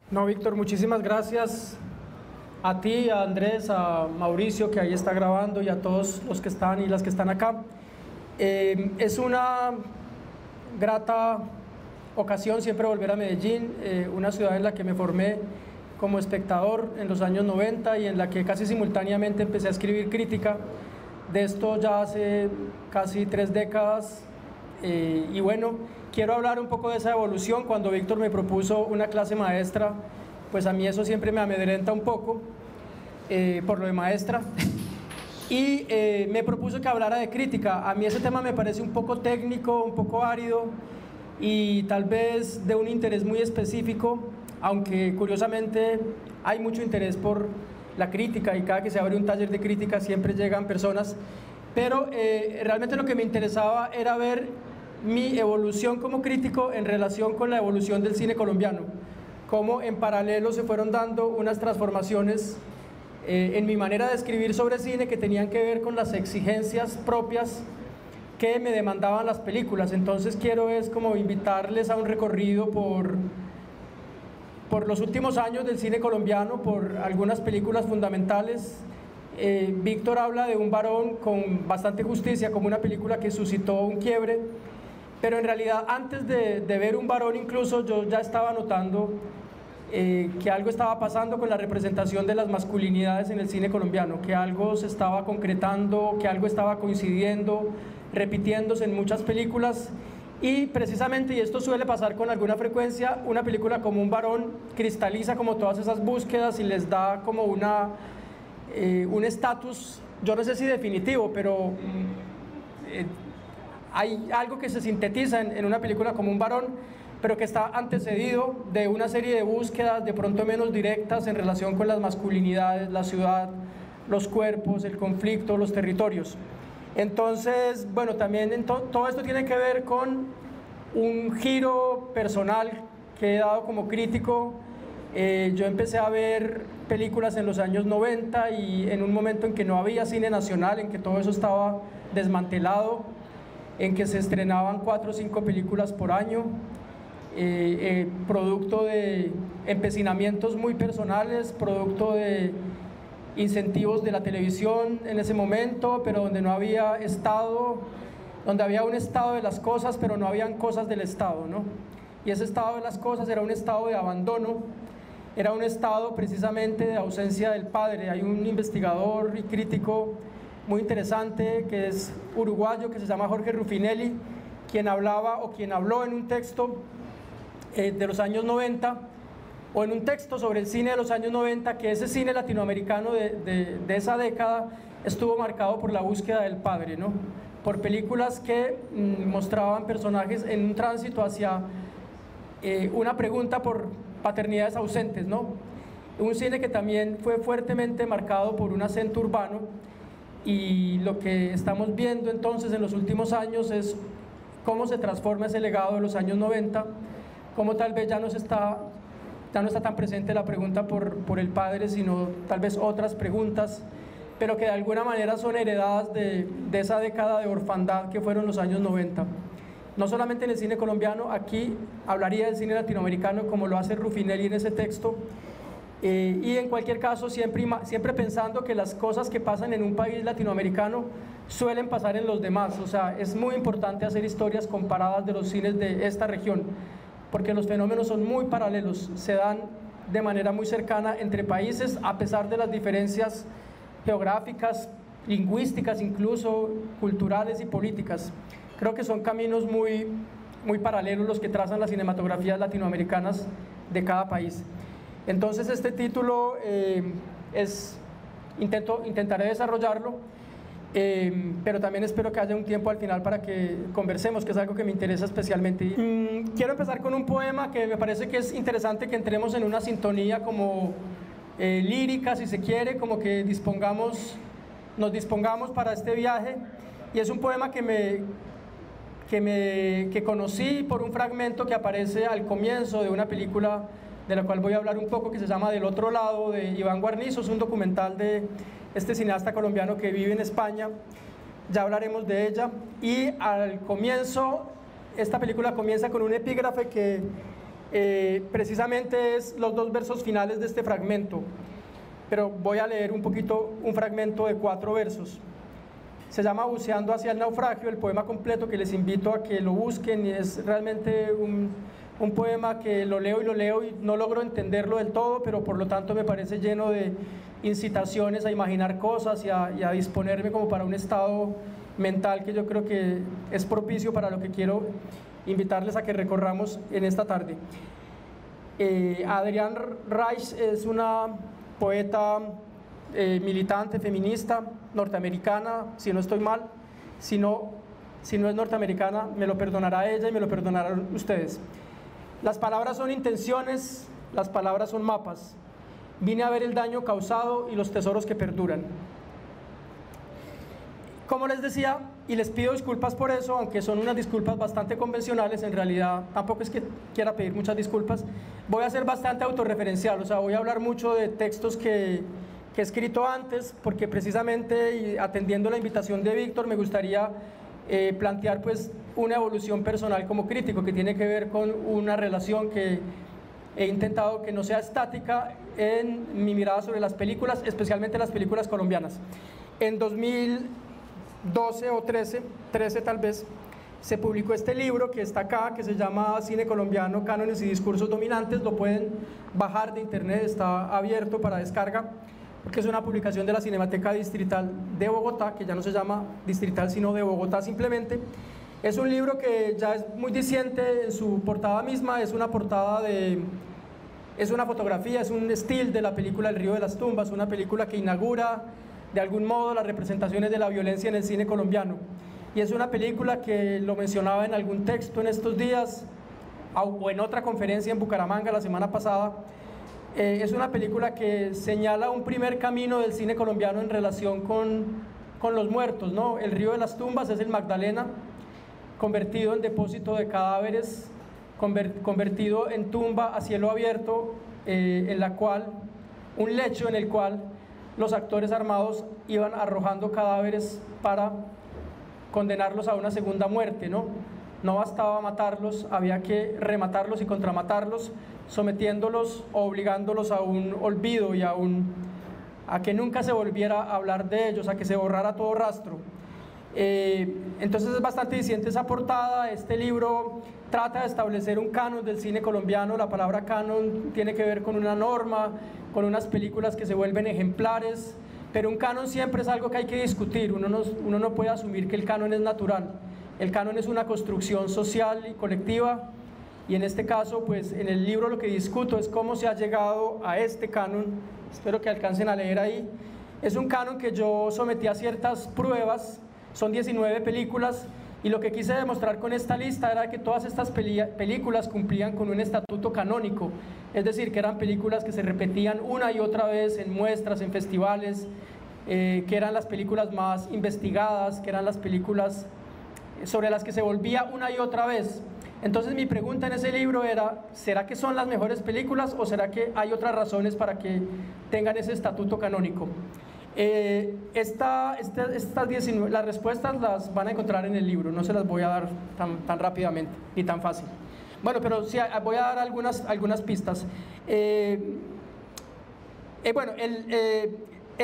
No, Víctor, muchísimas gracias a ti, a Andrés, a Mauricio, que ahí está grabando, y a todos los que están y las que están acá. Es una grata ocasión siempre volver a Medellín, una ciudad en la que me formé como espectador en los años 90 y en la que casi simultáneamente empecé a escribir crítica de esto ya hace casi 3 décadas. Y bueno, quiero hablar un poco de esa evolución. Cuando Víctor me propuso una clase maestra, pues a mí eso siempre me amedrenta un poco por lo de maestra. Y me propuso que hablara de crítica. A mí ese tema me parece un poco técnico, un poco árido y tal vez de un interés muy específico, aunque curiosamente hay mucho interés por la crítica y cada que se abre un taller de crítica siempre llegan personas, pero realmente lo que me interesaba era ver mi evolución como crítico en relación con la evolución del cine colombiano, cómo en paralelo se fueron dando unas transformaciones en mi manera de escribir sobre cine que tenían que ver con las exigencias propias que me demandaban las películas. Entonces quiero es como invitarles a un recorrido por los últimos años del cine colombiano, por algunas películas fundamentales. Víctor habla de Un varón con bastante justicia como una película que suscitó un quiebre, pero en realidad antes de ver Un varón incluso yo ya estaba notando que algo estaba pasando con la representación de las masculinidades en el cine colombiano, que algo se estaba concretando, que algo estaba coincidiendo, repitiéndose en muchas películas. Y precisamente, y esto suele pasar con alguna frecuencia, una película como Un varón cristaliza como todas esas búsquedas y les da como un estatus, yo no sé si definitivo, pero hay algo que se sintetiza en una película como Un varón, pero que está antecedido de una serie de búsquedas de pronto menos directas en relación con las masculinidades, la ciudad, los cuerpos, el conflicto, los territorios. Entonces, bueno, también todo esto tiene que ver con un giro personal que he dado como crítico. Yo empecé a ver películas en los años 90 y en un momento en que no había cine nacional, en que todo eso estaba desmantelado, en que se estrenaban 4 o 5 películas por año, producto de empecinamientos muy personales, producto de incentivos de la televisión en ese momento, pero donde no había Estado, donde había un estado de las cosas, pero no habían cosas del Estado, ¿no? Y ese estado de las cosas era un estado de abandono, era un estado precisamente de ausencia del padre. Hay un investigador y crítico muy interesante que es uruguayo, que se llama Jorge Ruffinelli, quien habló en un texto de los años 90, o en un texto sobre el cine de los años 90, que ese cine latinoamericano de esa década estuvo marcado por la búsqueda del padre, ¿no? Por películas que mostraban personajes en un tránsito hacia una pregunta por paternidades ausentes, ¿no? Un cine que también fue fuertemente marcado por un acento urbano, y lo que estamos viendo entonces en los últimos años es cómo se transforma ese legado de los años 90, cómo tal vez ya no está tan presente la pregunta por el padre, sino tal vez otras preguntas, pero que de alguna manera son heredadas de esa década de orfandad que fueron los años 90. No solamente en el cine colombiano, aquí hablaría del cine latinoamericano como lo hace Ruffinelli en ese texto, y en cualquier caso siempre pensando que las cosas que pasan en un país latinoamericano suelen pasar en los demás. O sea, es muy importante hacer historias comparadas de los cines de esta región, porque los fenómenos son muy paralelos, se dan de manera muy cercana entre países a pesar de las diferencias geográficas, lingüísticas, incluso culturales y políticas. Creo que son caminos muy paralelos los que trazan las cinematografías latinoamericanas de cada país. Entonces este título intentaré desarrollarlo, pero también espero que haya un tiempo al final para que conversemos, que es algo que me interesa especialmente. Quiero empezar con un poema que me parece que es interesante que entremos en una sintonía como lírica, si se quiere, como que nos dispongamos para este viaje, y es un poema que conocí por un fragmento que aparece al comienzo de una película de la cual voy a hablar un poco, que se llama Del otro lado, de Iván Guarnizo. Es un documental de este cineasta colombiano que vive en España, ya hablaremos de ella. Y al comienzo, esta película comienza con un epígrafe que precisamente es los dos versos finales de este fragmento, pero voy a leer un fragmento de 4 versos. Se llama Buceando hacia el naufragio, el poema completo, que les invito a que lo busquen, y es realmente un poema que lo leo y no logro entenderlo del todo, pero por lo tanto me parece lleno de incitaciones a imaginar cosas y a disponerme como para un estado mental que yo creo que es propicio para lo que quiero invitarles a que recorramos en esta tarde. Adrienne Rich es una poeta militante, feminista, norteamericana, si no estoy mal. Si no es norteamericana, me lo perdonará ella y me lo perdonarán ustedes. Las palabras son intenciones, las palabras son mapas. Vine a ver el daño causado y los tesoros que perduran. Como les decía, y les pido disculpas por eso, aunque son unas disculpas bastante convencionales, en realidad tampoco es que quiera pedir muchas disculpas, voy a ser bastante autorreferencial, o sea, voy a hablar mucho de textos que he escrito antes, porque precisamente, y atendiendo la invitación de Víctor, me gustaría plantear pues una evolución personal como crítico, que tiene que ver con una relación que he intentado que no sea estática en mi mirada sobre las películas, especialmente las películas colombianas. En 2012 o 13 tal vez, se publicó este libro que está acá, que se llama Cine Colombiano, Cánones y Discursos Dominantes. Lo pueden bajar de internet, está abierto para descarga, porque es una publicación de la Cinemateca Distrital de Bogotá, que ya no se llama Distrital sino de Bogotá simplemente. Es un libro que ya es muy diciente en su portada misma, es una fotografía, es un still de la película El Río de las Tumbas, una película que inaugura de algún modo las representaciones de la violencia en el cine colombiano. Y es una película que lo mencionaba en algún texto en estos días, o en otra conferencia en Bucaramanga la semana pasada. Es una película que señala un primer camino del cine colombiano en relación con los muertos, ¿no? El Río de las Tumbas es el Magdalena, convertido en depósito de cadáveres, convertido en tumba a cielo abierto, un lecho en el cual los actores armados iban arrojando cadáveres para condenarlos a una segunda muerte, ¿no? No bastaba matarlos, había que rematarlos y contramatarlos, sometiéndolos o obligándolos a un olvido y a que nunca se volviera a hablar de ellos, a que se borrara todo rastro. Entonces es bastante diciente esa portada. Este libro trata de establecer un canon del cine colombiano. La palabra canon tiene que ver con una norma, con unas películas que se vuelven ejemplares, pero un canon siempre es algo que hay que discutir. Uno no puede asumir que el canon es natural. El canon es una construcción social y colectiva, y en este caso, pues en el libro lo que discuto es cómo se ha llegado a este canon. Espero que alcancen a leer ahí. Es un canon que yo sometí a ciertas pruebas. Son 19 películas, y lo que quise demostrar con esta lista era que todas estas películas cumplían con un estatuto canónico, es decir, que eran películas que se repetían una y otra vez en muestras, en festivales, que eran las películas más investigadas, que eran las películas sobre las que se volvía una y otra vez. Entonces mi pregunta en ese libro era, ¿será que son las mejores películas o será que hay otras razones para que tengan ese estatuto canónico? Las respuestas las van a encontrar en el libro, no se las voy a dar tan rápidamente ni tan fácil. Bueno, pero sí voy a dar algunas pistas.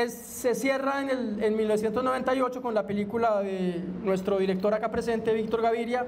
Se cierra en 1998 con la película de nuestro director acá presente, Víctor Gaviria.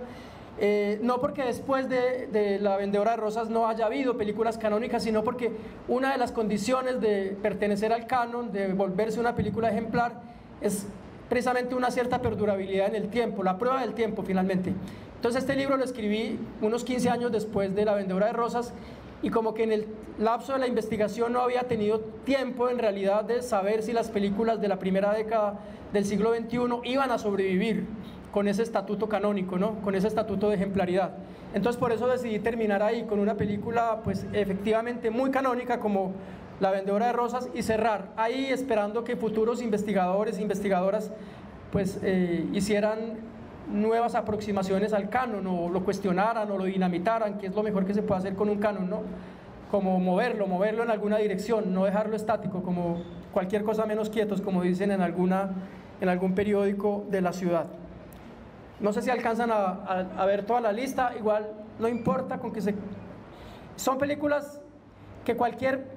No porque después de La Vendedora de Rosas no haya habido películas canónicas, sino porque una de las condiciones de pertenecer al canon, de volverse una película ejemplar, es precisamente una cierta perdurabilidad en el tiempo, la prueba del tiempo finalmente. Entonces este libro lo escribí unos 15 años después de La Vendedora de Rosas, y como que en el lapso de la investigación no había tenido tiempo en realidad de saber si las películas de la primera década del siglo XXI iban a sobrevivir con ese estatuto canónico, ¿no? Con ese estatuto de ejemplaridad. Entonces por eso decidí terminar ahí con una película pues efectivamente muy canónica como La Vendedora de Rosas, y cerrar ahí esperando que futuros investigadores e investigadoras pues hicieran nuevas aproximaciones al canon, o lo cuestionaran o lo dinamitaran, que es lo mejor que se puede hacer con un canon, ¿no? Como moverlo en alguna dirección, no dejarlo estático, como cualquier cosa menos quietos, como dicen en algún periódico de la ciudad. No sé si alcanzan a ver toda la lista, igual no importa, con que son películas que cualquier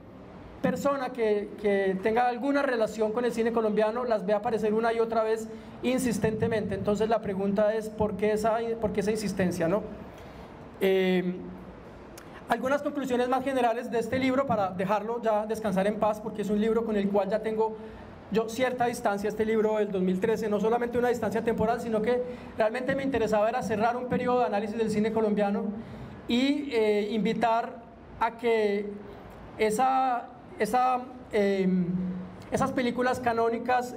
persona que tenga alguna relación con el cine colombiano las ve aparecer una y otra vez insistentemente. Entonces la pregunta es ¿por qué esa insistencia, ¿no? Algunas conclusiones más generales de este libro para dejarlo ya descansar en paz, porque es un libro con el cual ya tengo yo cierta distancia. Este libro del 2013, no solamente una distancia temporal, sino que realmente me interesaba era cerrar un periodo de análisis del cine colombiano y invitar a que esas películas canónicas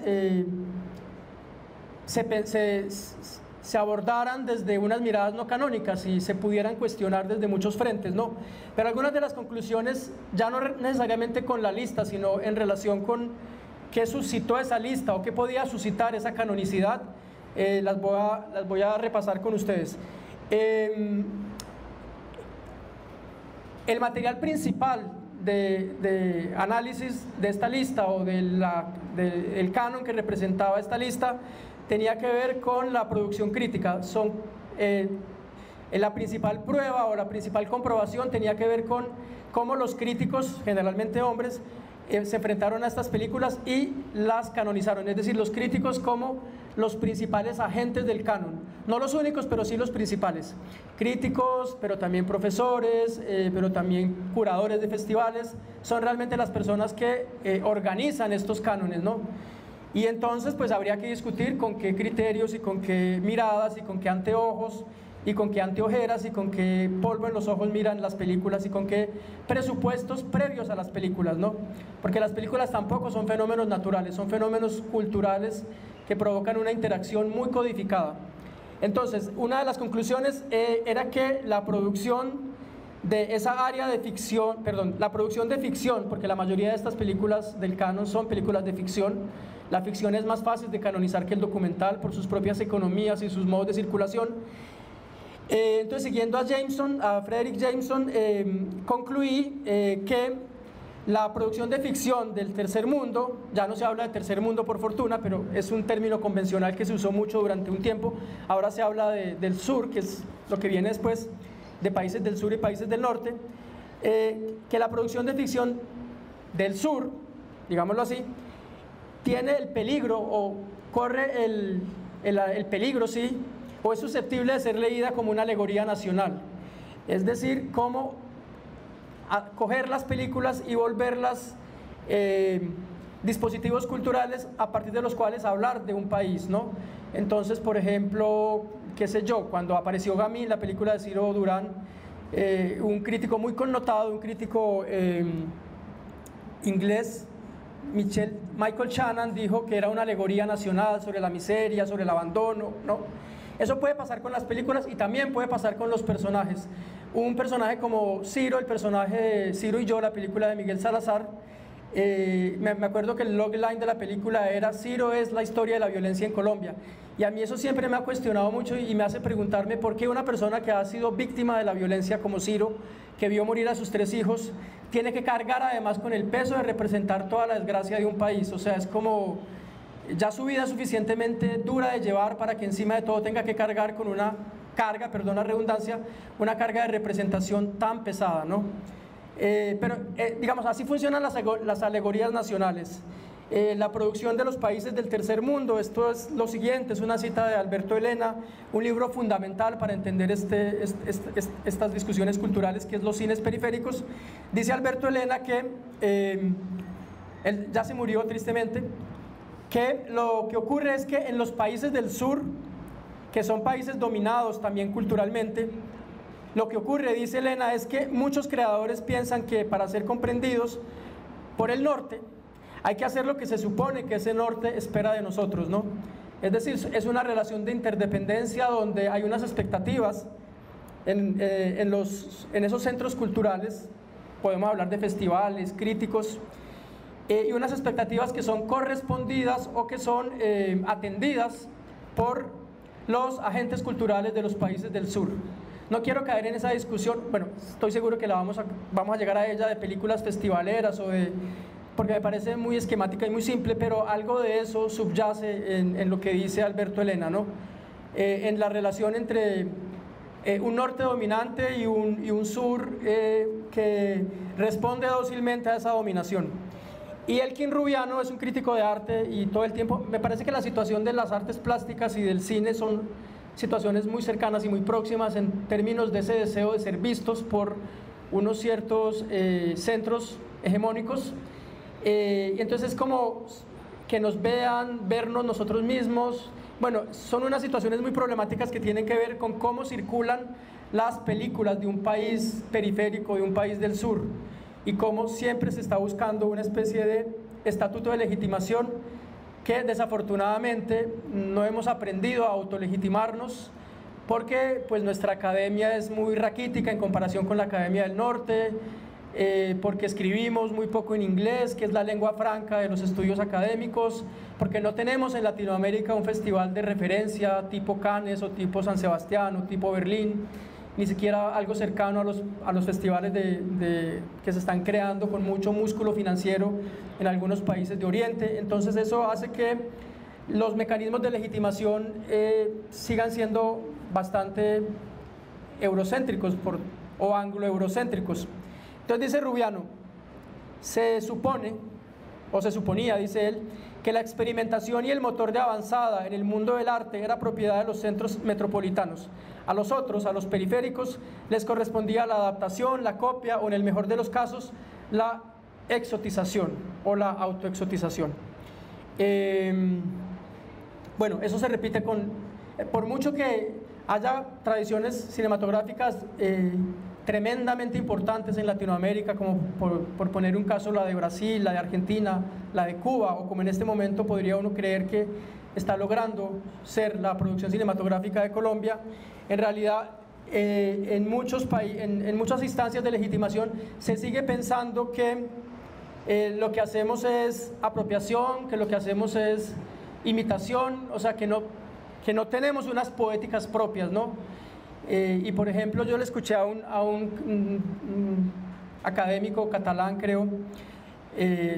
se abordaran desde unas miradas no canónicas y se pudieran cuestionar desde muchos frentes, ¿no? Pero algunas de las conclusiones, ya no necesariamente con la lista, sino en relación con qué suscitó esa lista o qué podía suscitar esa canonicidad, las voy a repasar con ustedes. El material principal de análisis de esta lista o del canon que representaba esta lista tenía que ver con la producción crítica. La principal prueba o la principal comprobación tenía que ver con cómo los críticos, generalmente hombres, se enfrentaron a estas películas y las canonizaron, es decir, los críticos como los principales agentes del canon, no los únicos, pero sí los principales, críticos, pero también profesores, pero también curadores de festivales, son realmente las personas que organizan estos cánones, ¿no? Y entonces pues habría que discutir con qué criterios y con qué miradas y con qué anteojos y con qué anteojeras y con qué polvo en los ojos miran las películas y con qué presupuestos previos a las películas, ¿no? Porque las películas tampoco son fenómenos naturales, son fenómenos culturales que provocan una interacción muy codificada. Entonces, una de las conclusiones era que la producción de esa área de ficción, perdón, la producción de ficción, porque la mayoría de estas películas del canon son películas de ficción. La ficción es más fácil de canonizar que el documental por sus propias economías y sus modos de circulación. Entonces, siguiendo a Frederick Jameson, concluí que la producción de ficción del tercer mundo, ya no se habla de tercer mundo por fortuna, pero es un término convencional que se usó mucho durante un tiempo, ahora se habla del sur, que es lo que viene después, de países del sur y países del norte, que la producción de ficción del sur, digámoslo así, tiene el peligro o corre el peligro, sí, o es susceptible de ser leída como una alegoría nacional, es decir, como coger las películas y volverlas dispositivos culturales a partir de los cuales hablar de un país, ¿no? Entonces, por ejemplo, qué sé yo, cuando apareció Gamín, la película de Ciro Durán, un crítico muy connotado, un crítico inglés, Michael Shannon, dijo que era una alegoría nacional sobre la miseria, sobre el abandono, ¿no? Eso puede pasar con las películas y también puede pasar con los personajes. Un personaje como Ciro, el personaje de Ciro y yo, la película de Miguel Salazar, me acuerdo que el logline de la película era Ciro es la historia de la violencia en Colombia, y a mí eso siempre me ha cuestionado mucho y me hace preguntarme por qué una persona que ha sido víctima de la violencia como Ciro, que vio morir a sus 3 hijos, tiene que cargar además con el peso de representar toda la desgracia de un país. O sea, es como ya su vida es suficientemente dura de llevar para que encima de todo tenga que cargar con una carga, perdón la redundancia, una carga de representación tan pesada, ¿no? Pero digamos, así funcionan las alegorías nacionales. La producción de los países del tercer mundo, esto es lo siguiente, es una cita de Alberto Elena, un libro fundamental para entender estas discusiones culturales, que es Los cines periféricos. Dice Alberto Elena que, él ya se murió tristemente, que lo que ocurre es que en los países del sur, que son países dominados también culturalmente, lo que ocurre, dice Elena, es que muchos creadores piensan que para ser comprendidos por el norte hay que hacer lo que se supone que ese norte espera de nosotros, ¿no? Es decir, es una relación de interdependencia donde hay unas expectativas en esos centros culturales, podemos hablar de festivales, críticos, y unas expectativas que son correspondidas o que son atendidas por los agentes culturales de los países del sur. No quiero caer en esa discusión, bueno, estoy seguro que vamos a llegar a ella, de películas festivaleras porque me parece muy esquemática y muy simple, pero algo de eso subyace en lo que dice Alberto Elena, ¿no? En la relación entre un norte dominante y un sur que responde dócilmente a esa dominación. Y Elkin Rubiano es un crítico de arte y todo el tiempo, me parece que la situación de las artes plásticas y del cine son situaciones muy cercanas y muy próximas en términos de ese deseo de ser vistos por unos ciertos centros hegemónicos, y entonces es como que nos vean, vernos nosotros mismos. Bueno, son unas situaciones muy problemáticas que tienen que ver con cómo circulan las películas de un país periférico, de un país del sur, y cómo siempre se está buscando una especie de estatuto de legitimación que desafortunadamente no hemos aprendido a autolegitimarnos, porque pues nuestra academia es muy raquítica en comparación con la Academia del Norte, porque escribimos muy poco en inglés, que es la lengua franca de los estudios académicos, porque no tenemos en Latinoamérica un festival de referencia tipo Cannes o tipo San Sebastián o tipo Berlín, ni siquiera algo cercano a los festivales que se están creando con mucho músculo financiero en algunos países de Oriente. Entonces eso hace que los mecanismos de legitimación sigan siendo bastante eurocéntricos o anglo-eurocéntricos. Entonces dice Rubiano, se supone, o se suponía, dice él, que la experimentación y el motor de avanzada en el mundo del arte era propiedad de los centros metropolitanos. A los otros, a los periféricos, les correspondía la adaptación, la copia o, en el mejor de los casos, la exotización o la autoexotización. Bueno, eso se repite por mucho que haya tradiciones cinematográficas tremendamente importantes en Latinoamérica, como por poner un caso la de Brasil, la de Argentina, la de Cuba, o como en este momento podría uno creer que está logrando ser la producción cinematográfica de Colombia, en realidad en muchas instancias de legitimación se sigue pensando que lo que hacemos es apropiación, que lo que hacemos es imitación, o sea que no tenemos unas poéticas propias, ¿no? Y por ejemplo yo le escuché a un académico catalán, creo,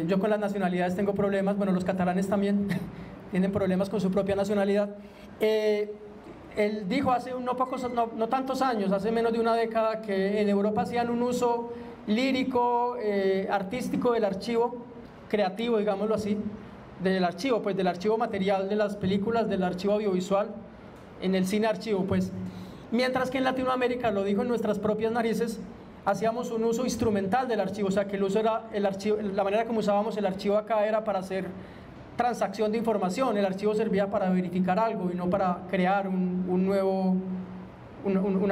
yo con las nacionalidades tengo problemas, bueno, los catalanes también tienen problemas con su propia nacionalidad. Él dijo hace no tantos años, hace menos de una década, que en Europa hacían un uso lírico, artístico del archivo, creativo, digámoslo así, del archivo, pues del archivo material de las películas, del archivo audiovisual, en el cine archivo, pues. Mientras que en Latinoamérica, lo dijo en nuestras propias narices, hacíamos un uso instrumental del archivo, o sea que el uso era el archivo, la manera como usábamos el archivo acá era para hacer transacción de información, el archivo servía para verificar algo y no para crear una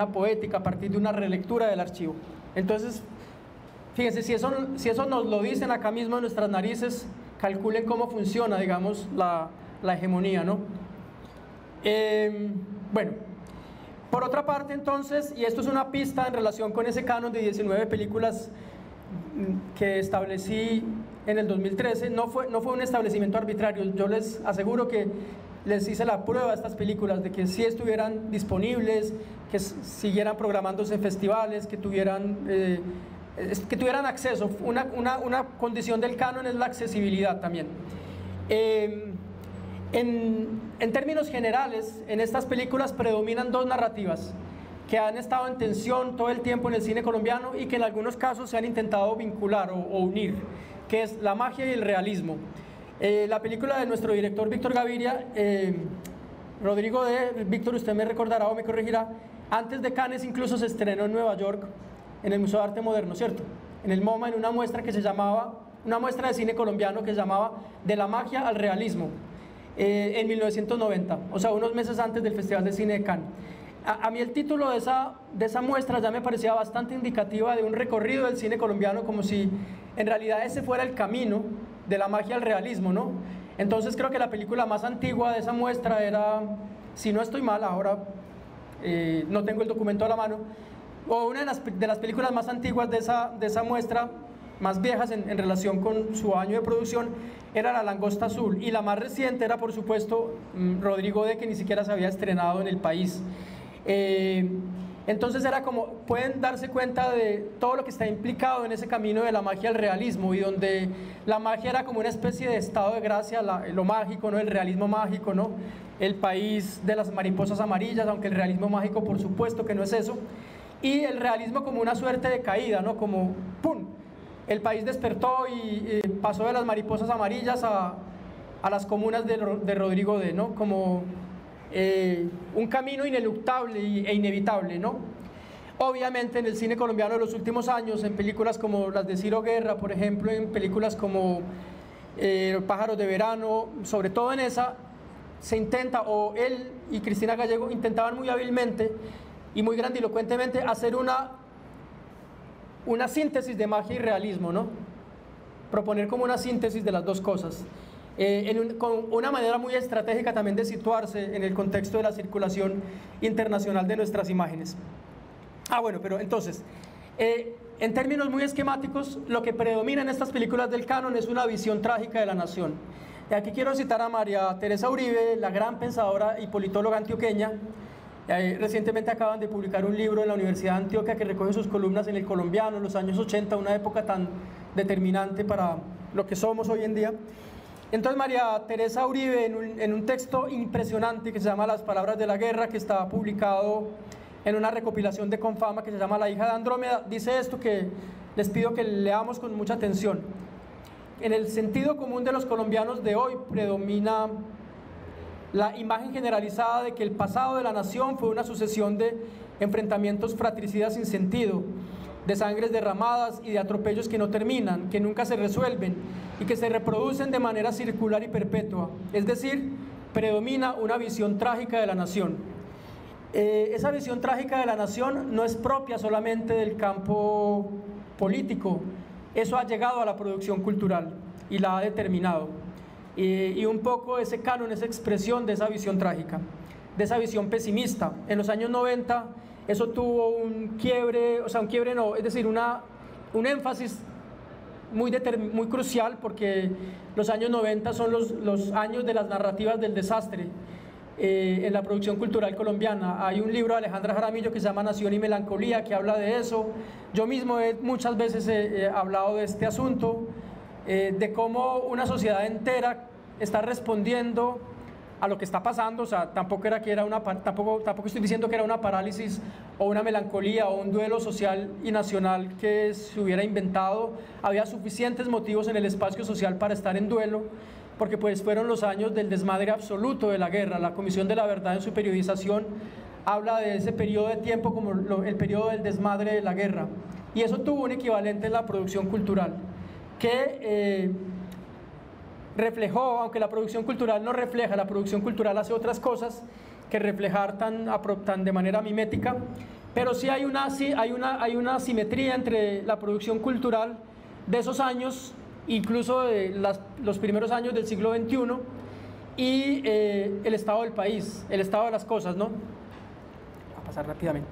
poética a partir de una relectura del archivo. Entonces, fíjense, si eso nos lo dicen acá mismo en nuestras narices, calculen cómo funciona, digamos, la hegemonía, ¿no? Bueno, por otra parte entonces, y esto es una pista en relación con ese canon de 19 películas que establecí en el 2013, no fue un establecimiento arbitrario, yo les aseguro que les hice la prueba a estas películas de que sí estuvieran disponibles, que siguieran programándose en festivales, que tuvieran acceso. Una condición del canon es la accesibilidad también. En términos generales, en estas películas predominan dos narrativas que han estado en tensión todo el tiempo en el cine colombiano y que en algunos casos se han intentado vincular o unir, que es la magia y el realismo. La película de nuestro director Víctor Gaviria, Rodrigo D. Víctor, usted me recordará o me corregirá, antes de Cannes incluso se estrenó en Nueva York, en el Museo de Arte Moderno, ¿cierto? En el MoMA, en una muestra que se llamaba, una muestra de cine colombiano que se llamaba De la magia al realismo, en 1990, o sea, unos meses antes del Festival de Cine de Cannes. A mí el título de esa muestra ya me parecía bastante indicativa de un recorrido del cine colombiano, como si en realidad ese fuera el camino de la magia al realismo, ¿no? Entonces creo que la película más antigua de esa muestra era, si no estoy mal, ahora no tengo el documento a la mano, o una de las películas más antiguas de esa muestra, más viejas en relación con su año de producción, era La Langosta Azul, y la más reciente era, por supuesto, Rodrigo D., que ni siquiera se había estrenado en el país. Entonces era como, pueden darse cuenta de todo lo que está implicado en ese camino de la magia al realismo, y donde la magia era como una especie de estado de gracia, lo mágico, ¿no? El realismo mágico, ¿no? El país de las mariposas amarillas, aunque el realismo mágico por supuesto que no es eso, y el realismo como una suerte de caída, ¿no? Como ¡pum! El país despertó y pasó de las mariposas amarillas a las comunas de Rodrigo D., ¿no? Como un camino ineluctable e inevitable, ¿no? Obviamente en el cine colombiano de los últimos años, en películas como las de Ciro Guerra, por ejemplo, en películas como Pájaros de Verano, sobre todo en esa, se intenta, o él y Cristina Gallego intentaban muy hábilmente y muy grandilocuentemente hacer una síntesis de magia y realismo, ¿no? Proponer como una síntesis de las dos cosas. Con una manera muy estratégica también de situarse en el contexto de la circulación internacional de nuestras imágenes. Bueno, pero entonces, en términos muy esquemáticos, lo que predomina en estas películas del canon es una visión trágica de la nación. Y aquí quiero citar a María Teresa Uribe, la gran pensadora y politóloga antioqueña. Recientemente acaban de publicar un libro en la Universidad de Antioquia que recoge sus columnas en El Colombiano, en los años 80, una época tan determinante para lo que somos hoy en día. Entonces María Teresa Uribe, en un texto impresionante que se llama Las Palabras de la Guerra, que está publicado en una recopilación de Confama que se llama La hija de Andrómeda, dice esto que les pido que leamos con mucha atención. En el sentido común de los colombianos de hoy predomina la imagen generalizada de que el pasado de la nación fue una sucesión de enfrentamientos fratricidas sin sentido, de sangres derramadas y de atropellos que no terminan, que nunca se resuelven y que se reproducen de manera circular y perpetua. Es decir, predomina una visión trágica de la nación. Esa visión trágica de la nación no es propia solamente del campo político, eso ha llegado a la producción cultural y la ha determinado. Y un poco ese canon es expresión de esa visión trágica, de esa visión pesimista. En los años 90 eso tuvo un quiebre, o sea, un quiebre no, es decir, un énfasis muy crucial, porque los años 90 son los años de las narrativas del desastre en la producción cultural colombiana. Hay un libro de Alejandra Jaramillo que se llama Nación y Melancolía, que habla de eso. Yo mismo muchas veces he hablado de este asunto, de cómo una sociedad entera está respondiendo a lo que está pasando. O sea, tampoco estoy diciendo que era una parálisis o una melancolía o un duelo social y nacional que se hubiera inventado. Había suficientes motivos en el espacio social para estar en duelo, porque pues fueron los años del desmadre absoluto de la guerra. La Comisión de la Verdad en su periodización habla de ese periodo de tiempo como el periodo del desmadre de la guerra, y eso tuvo un equivalente en la producción cultural que reflejó, aunque la producción cultural no refleja, la producción cultural hace otras cosas que reflejar tan de manera mimética, pero sí hay una simetría entre la producción cultural de esos años, incluso de los primeros años del siglo XXI, y el estado del país, el estado de las cosas, ¿no? Voy a pasar rápidamente.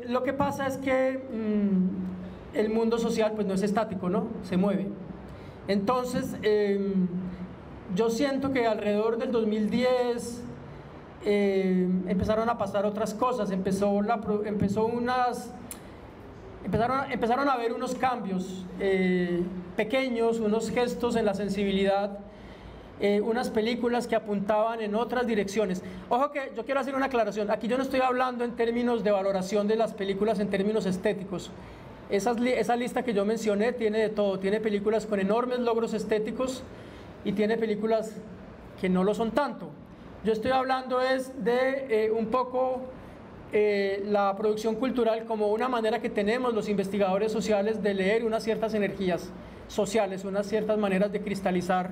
Lo que pasa es que el mundo social pues no es estático, ¿no? Se mueve. Entonces, yo siento que alrededor del 2010 empezaron a pasar otras cosas, empezaron a haber unos cambios pequeños, unos gestos en la sensibilidad, unas películas que apuntaban en otras direcciones. Ojo que yo quiero hacer una aclaración, aquí yo no estoy hablando en términos de valoración de las películas en términos estéticos. Esa lista que yo mencioné tiene de todo, tiene películas con enormes logros estéticos y tiene películas que no lo son tanto. Yo estoy hablando de un poco la producción cultural como una manera que tenemos los investigadores sociales de leer unas ciertas energías sociales, unas ciertas maneras de cristalizar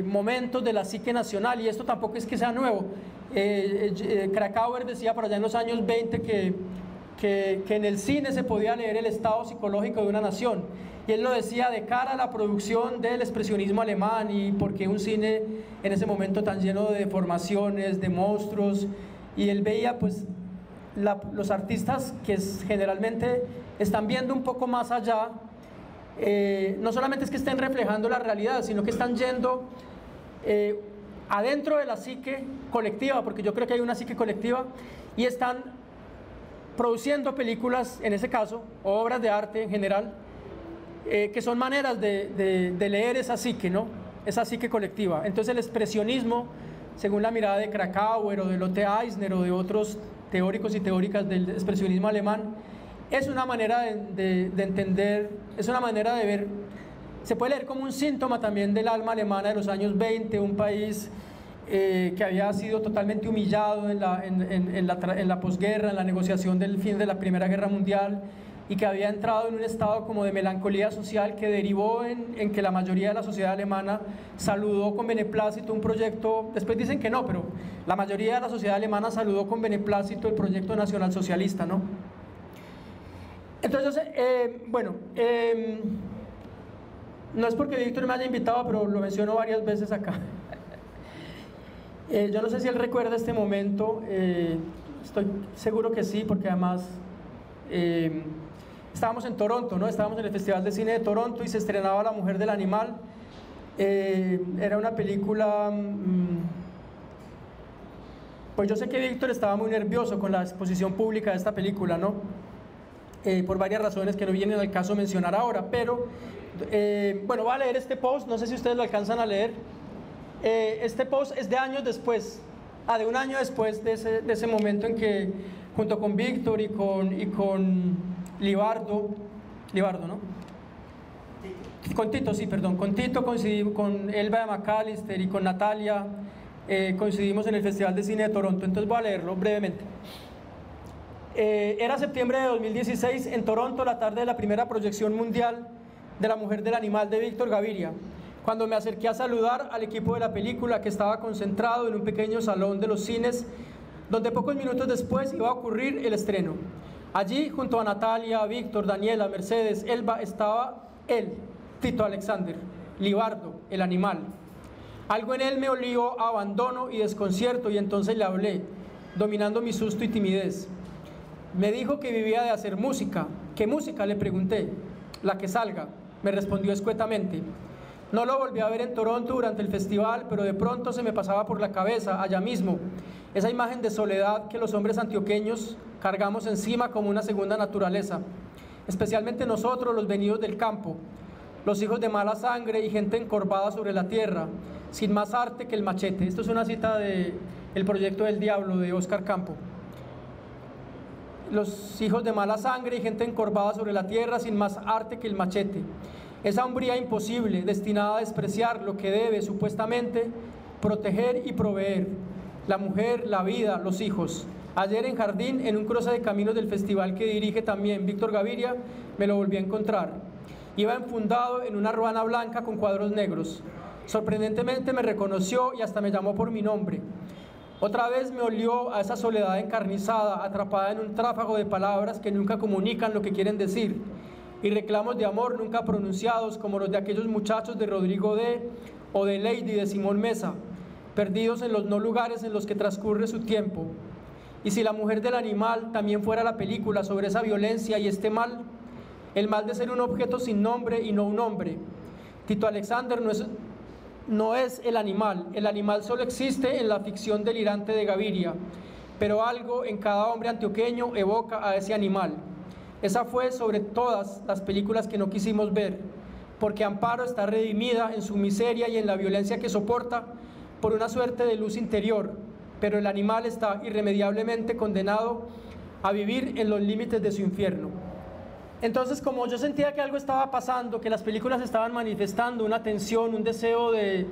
momentos de la psique nacional, y esto tampoco es que sea nuevo. Krakauer decía por allá en los años 20 que en el cine se podía leer el estado psicológico de una nación, y él lo decía de cara a la producción del expresionismo alemán, y porque un cine en ese momento tan lleno de deformaciones, de monstruos, y él veía pues los artistas que generalmente están viendo un poco más allá, no solamente es que estén reflejando la realidad, sino que están yendo adentro de la psique colectiva, porque yo creo que hay una psique colectiva, y están produciendo películas, en ese caso, o obras de arte en general, que son maneras de leer esa psique, ¿no? Esa psique colectiva. Entonces el expresionismo, según la mirada de Krakauer o de Lotte Eisner o de otros teóricos y teóricas del expresionismo alemán, es una manera de entender, es una manera de ver, se puede leer como un síntoma también del alma alemana de los años 20, un país que había sido totalmente humillado en la posguerra, en la negociación del fin de la Primera Guerra Mundial, y que había entrado en un estado como de melancolía social que derivó en que la mayoría de la sociedad alemana saludó con beneplácito un proyecto, después dicen que no, pero la mayoría de la sociedad alemana saludó con beneplácito el proyecto nacionalsocialista, ¿no? Entonces, no es porque Víctor me haya invitado, pero lo menciono varias veces acá. Yo no sé si él recuerda este momento, estoy seguro que sí, porque además estábamos en Toronto, ¿no? Estábamos en el Festival de Cine de Toronto y se estrenaba La Mujer del Animal. Era una película, pues yo sé que Víctor estaba muy nervioso con la exposición pública de esta película, ¿no? Por varias razones que no vienen al caso mencionar ahora, pero bueno, voy a leer este post, no sé si ustedes lo alcanzan a leer. Este post es de años después, de un año después de ese momento en que junto con Víctor y con Libardo, ¿no? Con Tito, sí, perdón, con Tito coincidimos, con Elba de McAllister y con Natalia coincidimos en el Festival de Cine de Toronto. Entonces voy a leerlo brevemente. Era septiembre de 2016 en Toronto, la tarde de la primera proyección mundial de La Mujer del Animal de Víctor Gaviria, cuando me acerqué a saludar al equipo de la película, que estaba concentrado en un pequeño salón de los cines donde pocos minutos después iba a ocurrir el estreno. Allí, junto a Natalia, Víctor, Daniela, Mercedes, Elba, estaba él, Tito Alexander, Libardo, el animal. Algo en él me olió a abandono y desconcierto, y entonces le hablé, dominando mi susto y timidez. Me dijo que vivía de hacer música. ¿Qué música?, le pregunté. La que salga, me respondió escuetamente. No lo volví a ver en Toronto durante el festival, pero de pronto se me pasaba por la cabeza, allá mismo, esa imagen de soledad que los hombres antioqueños cargamos encima como una segunda naturaleza, especialmente nosotros, los venidos del campo, los hijos de mala sangre y gente encorvada sobre la tierra, sin más arte que el machete. Esto es una cita de El Proyecto del Diablo, de Oscar Campo. Los hijos de mala sangre y gente encorvada sobre la tierra, sin más arte que el machete. Esa hombría imposible, destinada a despreciar lo que debe, supuestamente, proteger y proveer. La mujer, la vida, los hijos. Ayer en Jardín, en un cruce de caminos del festival que dirige también Víctor Gaviria, me lo volví a encontrar. Iba enfundado en una ruana blanca con cuadros negros. Sorprendentemente me reconoció y hasta me llamó por mi nombre. Otra vez me olió a esa soledad encarnizada, atrapada en un tráfago de palabras que nunca comunican lo que quieren decir, y reclamos de amor nunca pronunciados, como los de aquellos muchachos de Rodrigo D. o de Lady de Simón Mesa, perdidos en los no lugares en los que transcurre su tiempo. Y si La Mujer del Animal también fuera la película sobre esa violencia y este mal, el mal de ser un objeto sin nombre y no un hombre. Tito Alexander no es el animal solo existe en la ficción delirante de Gaviria, pero algo en cada hombre antioqueño evoca a ese animal. Esa fue sobre todas las películas que no quisimos ver, porque Amparo está redimida en su miseria y en la violencia que soporta por una suerte de luz interior, pero el animal está irremediablemente condenado a vivir en los límites de su infierno. Entonces, como yo sentía que algo estaba pasando, que las películas estaban manifestando una tensión, un deseo de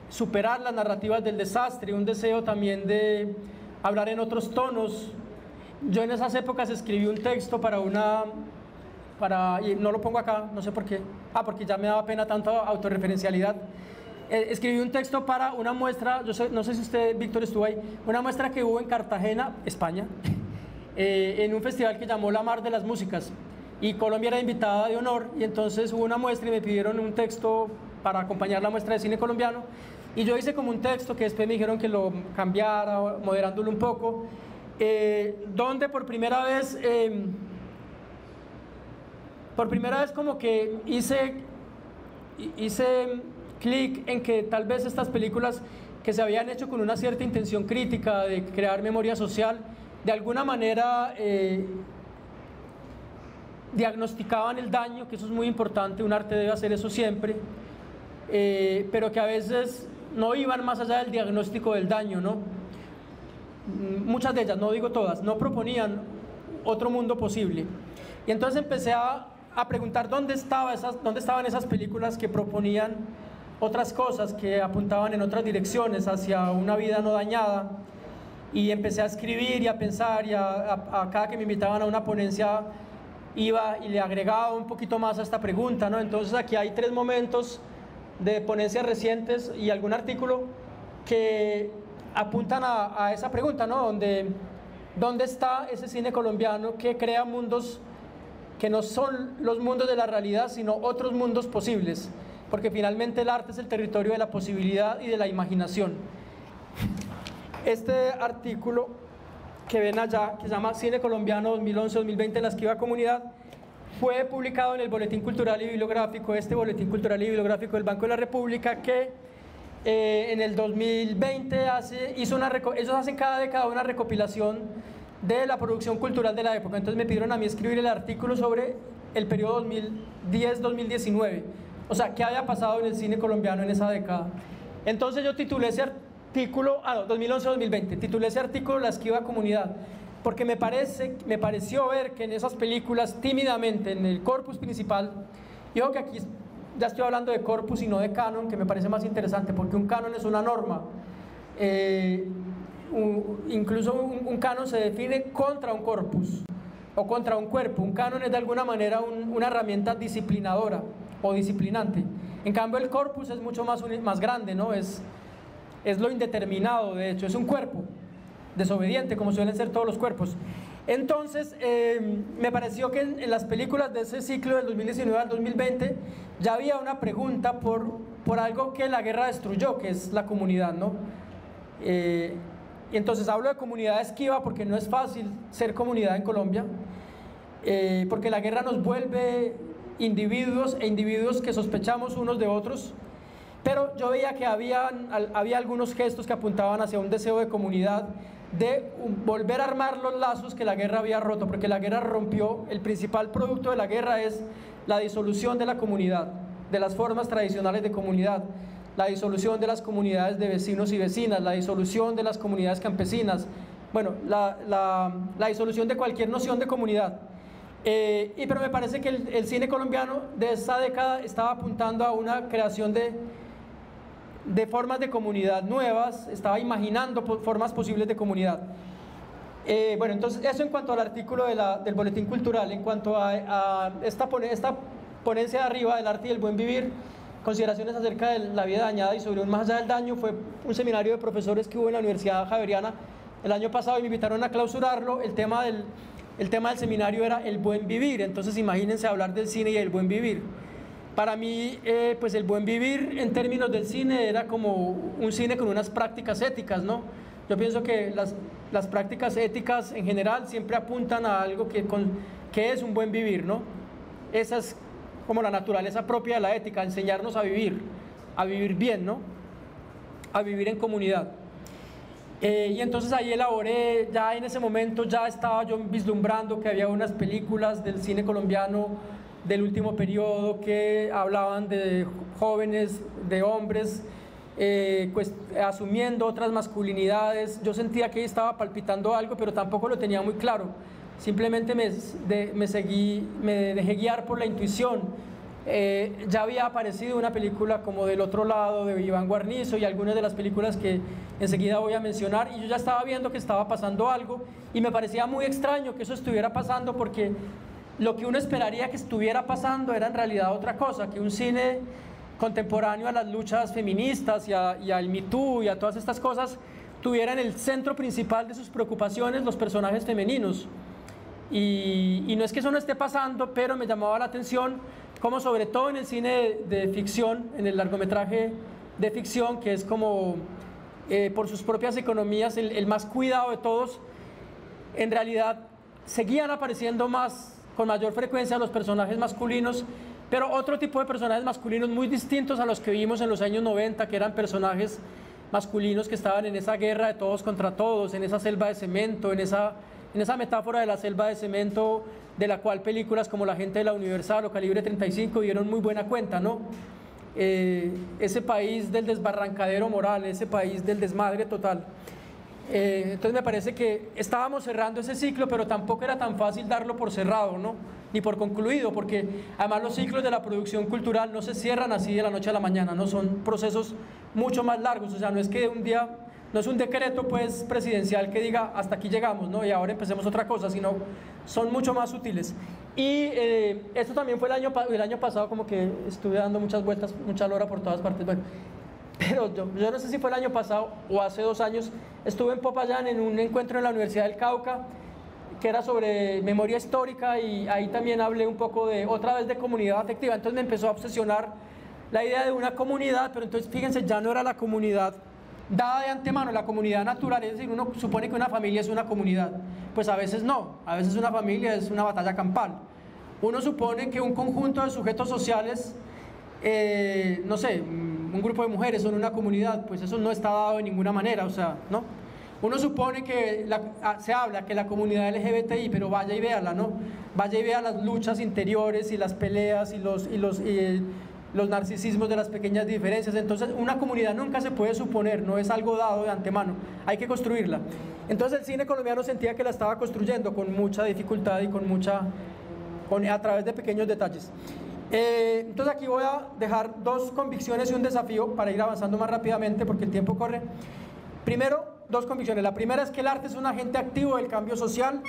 superar las narrativas del desastre, un deseo también de hablar en otros tonos, yo en esas épocas escribí un texto y no lo pongo acá, no sé por qué, porque ya me daba pena tanto autorreferencialidad. Escribí un texto para una muestra, no sé si usted, Víctor, estuvo ahí, una muestra que hubo en Cartagena, España, en un festival que llamó La Mar de las Músicas, y Colombia era invitada de honor, y entonces hubo una muestra y me pidieron un texto para acompañar la muestra de cine colombiano, y yo hice como un texto que después me dijeron que lo cambiara, moderándolo un poco, donde por primera vez como que hice clic en que tal vez estas películas que se habían hecho con una cierta intención crítica de crear memoria social, de alguna manera diagnosticaban el daño, que eso es muy importante, un arte debe hacer eso siempre, pero que a veces no iban más allá del diagnóstico del daño, ¿no? Muchas de ellas, no digo todas, no proponían otro mundo posible. Y entonces empecé a preguntar dónde estaban esas películas que proponían otras cosas, que apuntaban en otras direcciones, hacia una vida no dañada. Y empecé a escribir y a pensar, y a cada que me invitaban a una ponencia iba y le agregaba un poquito más a esta pregunta, ¿no? Entonces aquí hay 3 momentos de ponencias recientes y algún artículo que apuntan a esa pregunta, ¿no? ¿Dónde está ese cine colombiano que crea mundos que no son los mundos de la realidad, sino otros mundos posibles? Porque finalmente el arte es el territorio de la posibilidad y de la imaginación. Este artículo que ven allá, que se llama Cine Colombiano 2011-2020 en la Esquiva Comunidad, fue publicado en el Boletín Cultural y Bibliográfico, este Boletín Cultural y Bibliográfico del Banco de la República, que en el 2020 ellos hacen cada década una recopilación de la producción cultural de la época. Entonces me pidieron a mí escribir el artículo sobre el periodo 2010-2019, o sea, qué había pasado en el cine colombiano en esa década. Entonces yo titulé ese artículo, 2011-2020, titulé ese artículo La Esquiva Comunidad, porque me pareció ver que en esas películas, tímidamente, en el corpus principal, y ojo que aquí ya estoy hablando de corpus y no de canon, que me parece más interesante, porque un canon es una norma, incluso un canon se define contra un corpus o contra un cuerpo. Un canon es de alguna manera una herramienta disciplinadora o disciplinante. En cambio el corpus es mucho más grande, ¿no? Es lo indeterminado, de hecho, es un cuerpo desobediente, como suelen ser todos los cuerpos. Entonces me pareció que en las películas de ese ciclo del 2019 al 2020 ya había una pregunta por algo que la guerra destruyó, que es la comunidad, ¿no? Y entonces hablo de comunidad esquiva porque no es fácil ser comunidad en Colombia, porque la guerra nos vuelve individuos e individuos que sospechamos unos de otros, pero yo veía que había algunos gestos que apuntaban hacia un deseo de comunidad, de volver a armar los lazos que la guerra había roto, porque la guerra rompió. El principal producto de la guerra es la disolución de la comunidad, de las formas tradicionales de comunidad, la disolución de las comunidades de vecinos y vecinas, la disolución de las comunidades campesinas, bueno, la disolución de cualquier noción de comunidad. Pero me parece que el cine colombiano de esa década estaba apuntando a una creación de formas de comunidad nuevas, estaba imaginando formas posibles de comunidad. Bueno, entonces eso en cuanto al artículo del Boletín Cultural. En cuanto a esta ponencia de arriba del arte y el buen vivir, consideraciones acerca de la vida dañada y sobre un más allá del daño, fue un seminario de profesores que hubo en la Universidad Javeriana el año pasado y me invitaron a clausurarlo. El tema del seminario era el buen vivir. Entonces imagínense hablar del cine y el buen vivir. Para mí, pues el buen vivir en términos del cine era como un cine con unas prácticas éticas, ¿no? Yo pienso que las prácticas éticas en general siempre apuntan a algo que es un buen vivir, ¿no? Esa es como la naturaleza propia de la ética, enseñarnos a vivir bien, ¿no? A vivir en comunidad. Y entonces ahí elaboré, ya en ese momento ya estaba yo vislumbrando que había unas películas del cine colombiano del último periodo que hablaban de jóvenes, de hombres, pues, asumiendo otras masculinidades. Yo sentía que estaba palpitando algo, pero tampoco lo tenía muy claro. Simplemente me dejé guiar por la intuición. Ya había aparecido una película como Del otro lado de Iván Guarnizo y algunas de las películas que enseguida voy a mencionar, y yo ya estaba viendo que estaba pasando algo y me parecía muy extraño que eso estuviera pasando, porque lo que uno esperaría que estuviera pasando era en realidad otra cosa, que un cine contemporáneo a las luchas feministas y al Me Too y a todas estas cosas tuviera en el centro principal de sus preocupaciones los personajes femeninos. Y no es que eso no esté pasando, pero me llamaba la atención como sobre todo en el cine de ficción, en el largometraje de ficción, que es como por sus propias economías el más cuidado de todos, en realidad seguían apareciendo con mayor frecuencia los personajes masculinos, pero otro tipo de personajes masculinos muy distintos a los que vimos en los años 90, que eran personajes masculinos que estaban en esa guerra de todos contra todos, en esa selva de cemento, en esa metáfora de la selva de cemento, de la cual películas como La gente de la Universal o Calibre 35 dieron muy buena cuenta, ¿no? Ese país del desbarrancadero moral, ese país del desmadre total. Entonces me parece que estábamos cerrando ese ciclo, pero tampoco era tan fácil darlo por cerrado, ¿no? Ni por concluido, porque además los ciclos de la producción cultural no se cierran así de la noche a la mañana, ¿no? Son procesos mucho más largos, o sea, no es que un día, no es un decreto pues presidencial que diga hasta aquí llegamos, ¿no? Y ahora empecemos otra cosa, sino son mucho más sutiles. Y esto también fue el año pasado, como que estuve dando muchas vueltas, mucha lora por todas partes, bueno. Pero yo no sé si fue el año pasado o hace 2 años, estuve en Popayán en un encuentro en la Universidad del Cauca que era sobre memoria histórica, y ahí también hablé un poco otra vez de comunidad afectiva. Entonces me empezó a obsesionar la idea de una comunidad, pero entonces fíjense, ya no era la comunidad dada de antemano, la comunidad natural, es decir, uno supone que una familia es una comunidad, pues a veces no, a veces una familia es una batalla campal. Uno supone que un conjunto de sujetos sociales, no sé, un grupo de mujeres son una comunidad, pues eso no está dado de ninguna manera, o sea, ¿no? Uno supone que se habla que la comunidad LGBTI, pero vaya y véala, ¿no? Vaya y vea las luchas interiores y las peleas y los narcisismos de las pequeñas diferencias. Entonces una comunidad nunca se puede suponer, no es algo dado de antemano, hay que construirla. Entonces el cine colombiano sentía que la estaba construyendo con mucha dificultad y a través de pequeños detalles. Entonces aquí voy a dejar 2 convicciones y un desafío para ir avanzando más rápidamente porque el tiempo corre. Primero, 2 convicciones. La primera es que el arte es un agente activo del cambio social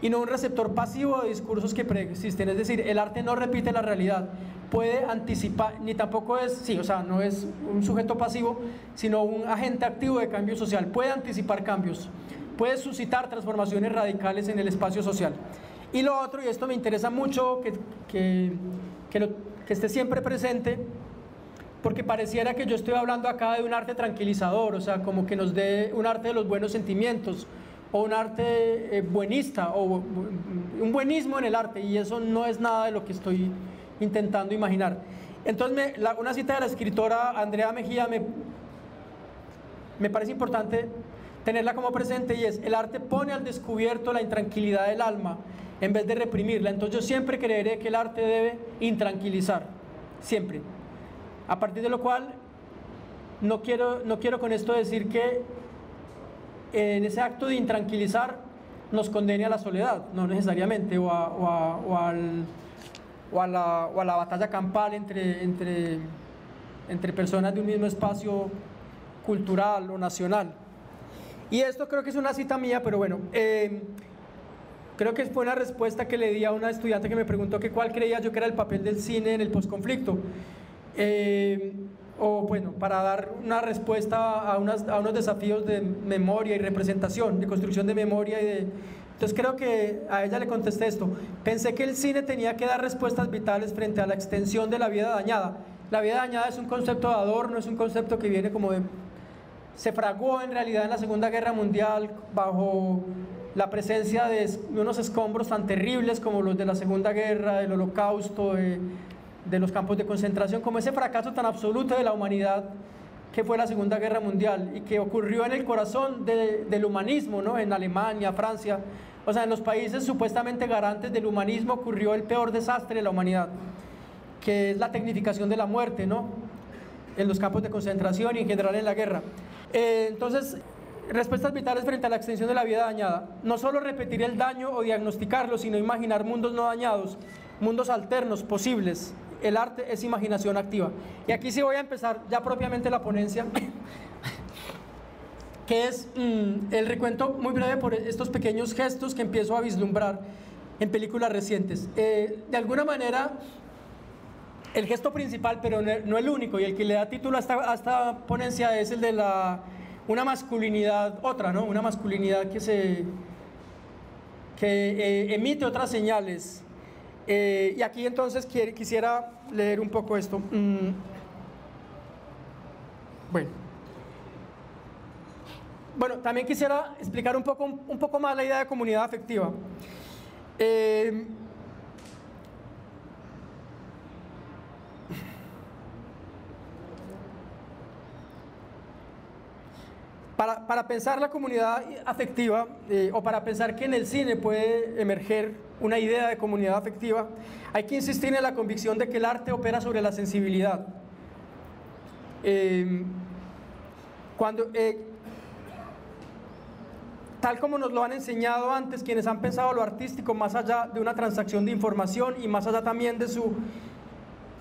y no un receptor pasivo de discursos que preexisten. Es decir, el arte no repite la realidad, puede anticipar, ni tampoco es, sí, o sea, no es un sujeto pasivo, sino un agente activo de cambio social. Puede anticipar cambios, puede suscitar transformaciones radicales en el espacio social. Y lo otro, y esto me interesa mucho que esté siempre presente, porque pareciera que yo estoy hablando acá de un arte tranquilizador, o sea, como que nos dé un arte de los buenos sentimientos, o un arte buenista, o un buenismo en el arte, y eso no es nada de lo que estoy intentando imaginar. Entonces, una cita de la escritora Andrea Mejía me parece importante tenerla como presente, y es: el arte pone al descubierto la intranquilidad del alma en vez de reprimirla. Entonces yo siempre creeré que el arte debe intranquilizar, siempre. A partir de lo cual, no quiero con esto decir que en ese acto de intranquilizar nos condene a la soledad, no necesariamente, o a la batalla campal entre personas de un mismo espacio cultural o nacional. Y esto creo que es una cita mía, pero bueno, creo que fue una respuesta que le di a una estudiante que me preguntó que cuál creía yo que era el papel del cine en el posconflicto. O bueno, para dar una respuesta a unos desafíos de memoria y representación, de construcción de memoria Entonces creo que a ella le contesté esto: pensé que el cine tenía que dar respuestas vitales frente a la extensión de la vida dañada. La vida dañada es un concepto de adorno, es un concepto que viene se fraguó en realidad en la Segunda Guerra Mundial bajo la presencia de unos escombros tan terribles como los de la Segunda Guerra, del Holocausto, de los campos de concentración, como ese fracaso tan absoluto de la humanidad que fue la Segunda Guerra Mundial, y que ocurrió en el corazón del humanismo, ¿no? En Alemania, Francia, o sea, en los países supuestamente garantes del humanismo ocurrió el peor desastre de la humanidad, que es la tecnificación de la muerte, ¿no? En los campos de concentración y en general en la guerra. Entonces, respuestas vitales frente a la extensión de la vida dañada: no solo repetir el daño o diagnosticarlo, sino imaginar mundos no dañados, mundos alternos, posibles. El arte es imaginación activa. Y aquí sí voy a empezar ya propiamente la ponencia, que es el recuento muy breve por estos pequeños gestos que empiezo a vislumbrar en películas recientes. De alguna manera, el gesto principal, pero no el único, y el que le da título a esta ponencia, es el de una masculinidad, ¿no? Una masculinidad que emite otras señales. Y aquí entonces quisiera leer un poco esto. Bueno, también quisiera explicar un poco más la idea de comunidad afectiva. Para pensar la comunidad afectiva, o para pensar que en el cine puede emerger una idea de comunidad afectiva, hay que insistir en la convicción de que el arte opera sobre la sensibilidad. Tal como nos lo han enseñado antes quienes han pensado lo artístico más allá de una transacción de información y más allá también de su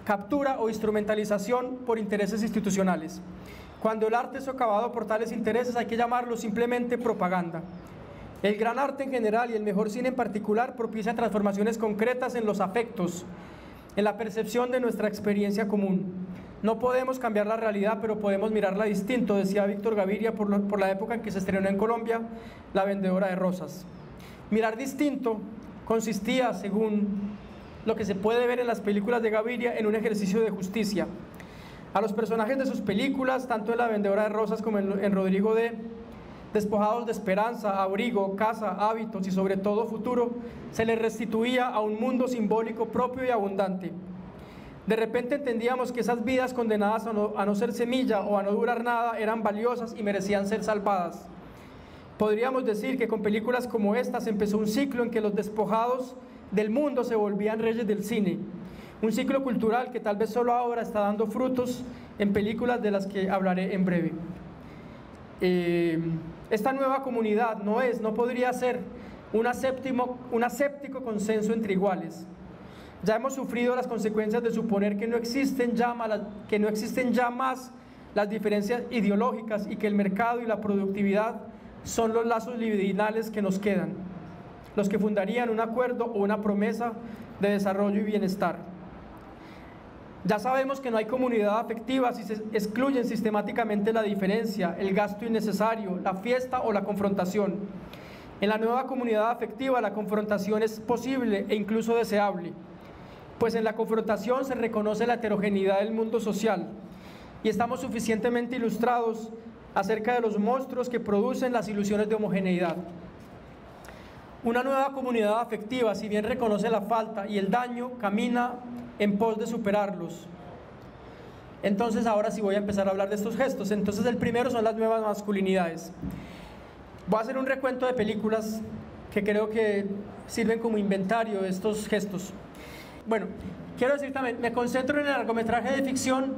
captura o instrumentalización por intereses institucionales. Cuando el arte es socavado por tales intereses hay que llamarlo simplemente propaganda. El gran arte en general y el mejor cine en particular propicia transformaciones concretas en los afectos, en la percepción de nuestra experiencia común. No podemos cambiar la realidad, pero podemos mirarla distinto, decía Víctor Gaviria por la época en que se estrenó en Colombia La vendedora de rosas. Mirar distinto consistía, según lo que se puede ver en las películas de Gaviria, en un ejercicio de justicia. A los personajes de sus películas, tanto en La vendedora de rosas como en Rodrigo D., despojados de esperanza, abrigo, casa, hábitos y sobre todo futuro, se les restituía a un mundo simbólico propio y abundante. De repente entendíamos que esas vidas condenadas a no ser semilla o a no durar nada eran valiosas y merecían ser salvadas. Podríamos decir que con películas como estas empezó un ciclo en que los despojados del mundo se volvían reyes del cine. Un ciclo cultural que tal vez solo ahora está dando frutos en películas de las que hablaré en breve. Esta nueva comunidad no podría ser un aséptico consenso entre iguales. Ya hemos sufrido las consecuencias de suponer que no existen ya más las diferencias ideológicas y que el mercado y la productividad son los lazos libidinales que nos quedan, los que fundarían un acuerdo o una promesa de desarrollo y bienestar. Ya sabemos que no hay comunidad afectiva si se excluyen sistemáticamente la diferencia, el gasto innecesario, la fiesta o la confrontación. En la nueva comunidad afectiva la confrontación es posible e incluso deseable, pues en la confrontación se reconoce la heterogeneidad del mundo social y estamos suficientemente ilustrados acerca de los monstruos que producen las ilusiones de homogeneidad. Una nueva comunidad afectiva, si bien reconoce la falta y el daño, camina en pos de superarlos. Entonces ahora sí voy a empezar a hablar de estos gestos. Entonces el primero son las nuevas masculinidades. Voy a hacer un recuento de películas que creo que sirven como inventario de estos gestos. Bueno, quiero decir también, me concentro en el largometraje de ficción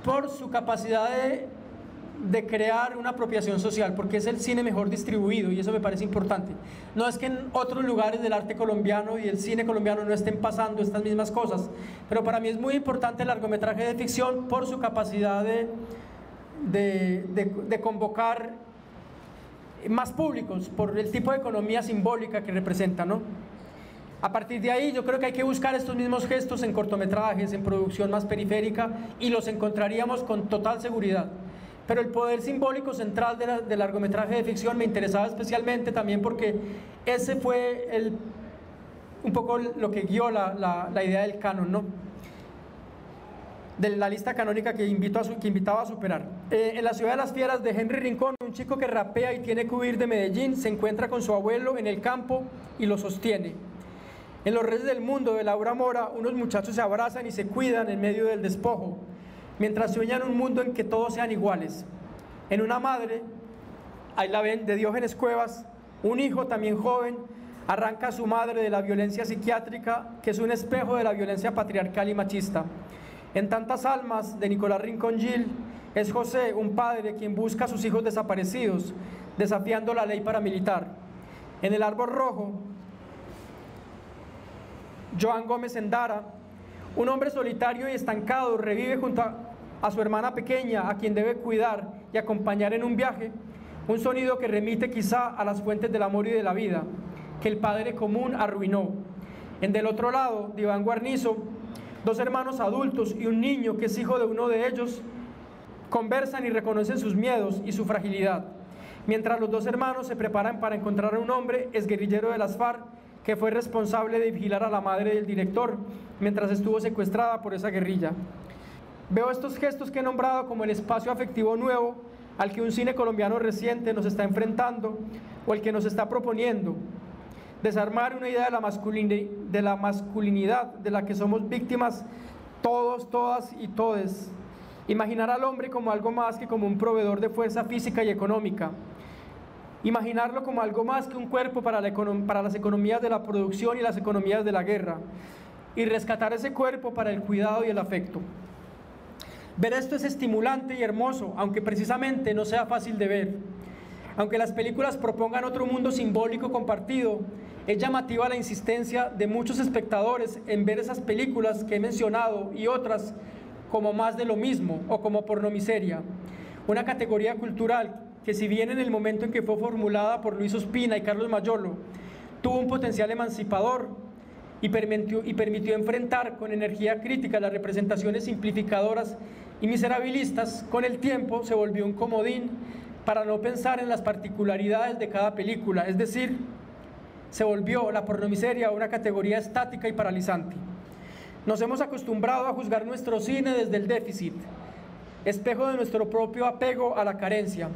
por su capacidad de crear una apropiación social, porque es el cine mejor distribuido y eso me parece importante. No es que en otros lugares del arte colombiano y del cine colombiano no estén pasando estas mismas cosas, pero para mí es muy importante el largometraje de ficción por su capacidad de convocar más públicos, por el tipo de economía simbólica que representa, ¿no? A partir de ahí yo creo que hay que buscar estos mismos gestos en cortometrajes, en producción más periférica, y los encontraríamos con total seguridad. Pero el poder simbólico central del largometraje de ficción me interesaba especialmente también porque ese fue un poco lo que guió la idea del canon, ¿no? De la lista canónica que invitaba a superar. En La ciudad de las fieras de Henry Rincón, un chico que rapea y tiene que huir de Medellín se encuentra con su abuelo en el campo y lo sostiene. En Los Reyes del Mundo de Laura Mora, unos muchachos se abrazan y se cuidan en medio del despojo, mientras sueñan un mundo en que todos sean iguales. En Una madre, ahí la ven, de Diógenes Cuevas, un hijo también joven arranca a su madre de la violencia psiquiátrica, que es un espejo de la violencia patriarcal y machista. En Tantas almas, de Nicolás Rincón Gil, es José, un padre quien busca a sus hijos desaparecidos, desafiando la ley paramilitar. En El árbol rojo, Joan Gómez Endara, un hombre solitario y estancado revive junto a su hermana pequeña, a quien debe cuidar y acompañar en un viaje, un sonido que remite quizá a las fuentes del amor y de la vida, que el padre común arruinó. En Del otro lado, de Iván Guarnizo, dos hermanos adultos y un niño que es hijo de uno de ellos, conversan y reconocen sus miedos y su fragilidad, mientras los dos hermanos se preparan para encontrar a un hombre exguerrillero de las FARC, que fue responsable de vigilar a la madre del director mientras estuvo secuestrada por esa guerrilla. Veo estos gestos que he nombrado como el espacio afectivo nuevo al que un cine colombiano reciente nos está enfrentando o el que nos está proponiendo. Desarmar una idea de la masculinidad de la que somos víctimas todos, todas y todes, Imaginar al hombre como algo más que como un proveedor de fuerza física y económica. Imaginarlo como algo más que un cuerpo para las economías de la producción y las economías de la guerra. Y rescatar ese cuerpo para el cuidado y el afecto. Ver esto es estimulante y hermoso, aunque precisamente no sea fácil de ver. Aunque las películas propongan otro mundo simbólico compartido, es llamativa la insistencia de muchos espectadores en ver esas películas que he mencionado y otras como más de lo mismo o como pornomiseria, una categoría cultural que, si bien en el momento en que fue formulada por Luis Ospina y Carlos Mayolo tuvo un potencial emancipador y permitió enfrentar con energía crítica las representaciones simplificadoras y miserabilistas, con el tiempo se volvió un comodín para no pensar en las particularidades de cada película, es decir, se volvió la pornomiseria una categoría estática y paralizante. Nos hemos acostumbrado a juzgar nuestro cine desde el déficit, espejo de nuestro propio apego a la carencia.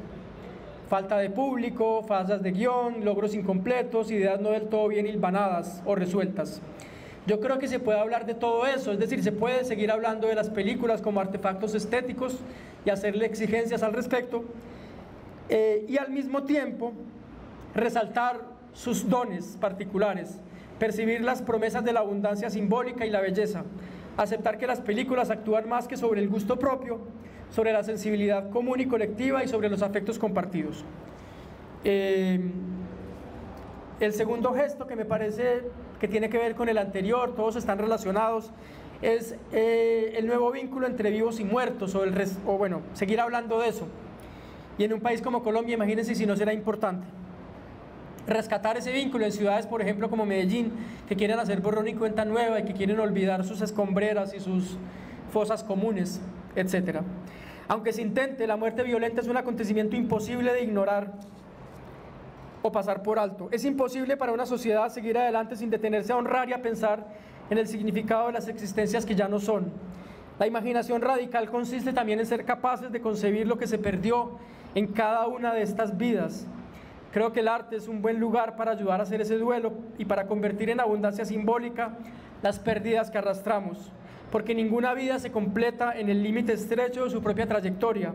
Falta de público, fallas de guión, logros incompletos, ideas no del todo bien hilvanadas o resueltas. Yo creo que se puede hablar de todo eso, es decir, se puede seguir hablando de las películas como artefactos estéticos y hacerle exigencias al respecto, y al mismo tiempo resaltar sus dones particulares, percibir las promesas de la abundancia simbólica y la belleza, aceptar que las películas actúan más que sobre el gusto propio, sobre la sensibilidad común y colectiva y sobre los afectos compartidos. El segundo gesto, que me parece que tiene que ver con el anterior, todos están relacionados, es el nuevo vínculo entre vivos y muertos, o bueno, seguir hablando de eso. Y en un país como Colombia, imagínense si no será importante rescatar ese vínculo en ciudades, por ejemplo, como Medellín, que quieren hacer borrón y cuenta nueva y que quieren olvidar sus escombreras y sus fosas comunes, etc. Aunque se intente, la muerte violenta es un acontecimiento imposible de ignorar o pasar por alto. Es imposible para una sociedad seguir adelante sin detenerse a honrar y a pensar en el significado de las existencias que ya no son. La imaginación radical consiste también en ser capaces de concebir lo que se perdió en cada una de estas vidas. Creo que el arte es un buen lugar para ayudar a hacer ese duelo y para convertir en abundancia simbólica las pérdidas que arrastramos, porque ninguna vida se completa en el límite estrecho de su propia trayectoria,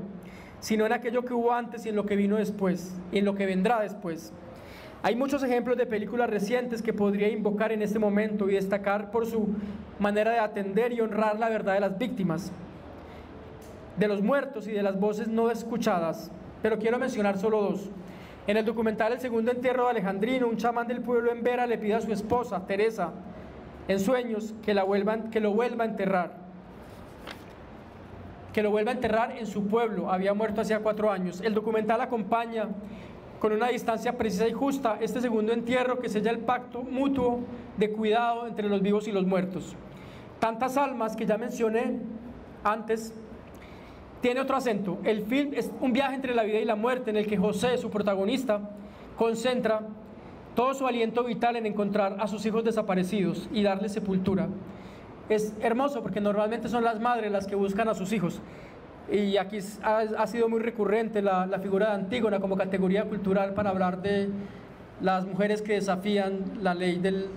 sino en aquello que hubo antes y en lo que vino después, y en lo que vendrá después. Hay muchos ejemplos de películas recientes que podría invocar en este momento y destacar por su manera de atender y honrar la verdad de las víctimas, de los muertos y de las voces no escuchadas, pero quiero mencionar solo dos. En el documental El segundo entierro de Alejandrino, un chamán del pueblo en Vera le pide a su esposa, Teresa, en sueños, que lo vuelva a enterrar. Que lo vuelva a enterrar en su pueblo, había muerto hacía 4 años. El documental acompaña con una distancia precisa y justa este segundo entierro que sella el pacto mutuo de cuidado entre los vivos y los muertos. Tantas almas que ya mencioné antes. Tiene otro acento. El film es un viaje entre la vida y la muerte en el que José, su protagonista, concentra todo su aliento vital en encontrar a sus hijos desaparecidos y darles sepultura. Es hermoso porque normalmente son las madres las que buscan a sus hijos, y aquí ha sido muy recurrente la figura de Antígona como categoría cultural para hablar de las mujeres que desafían la ley del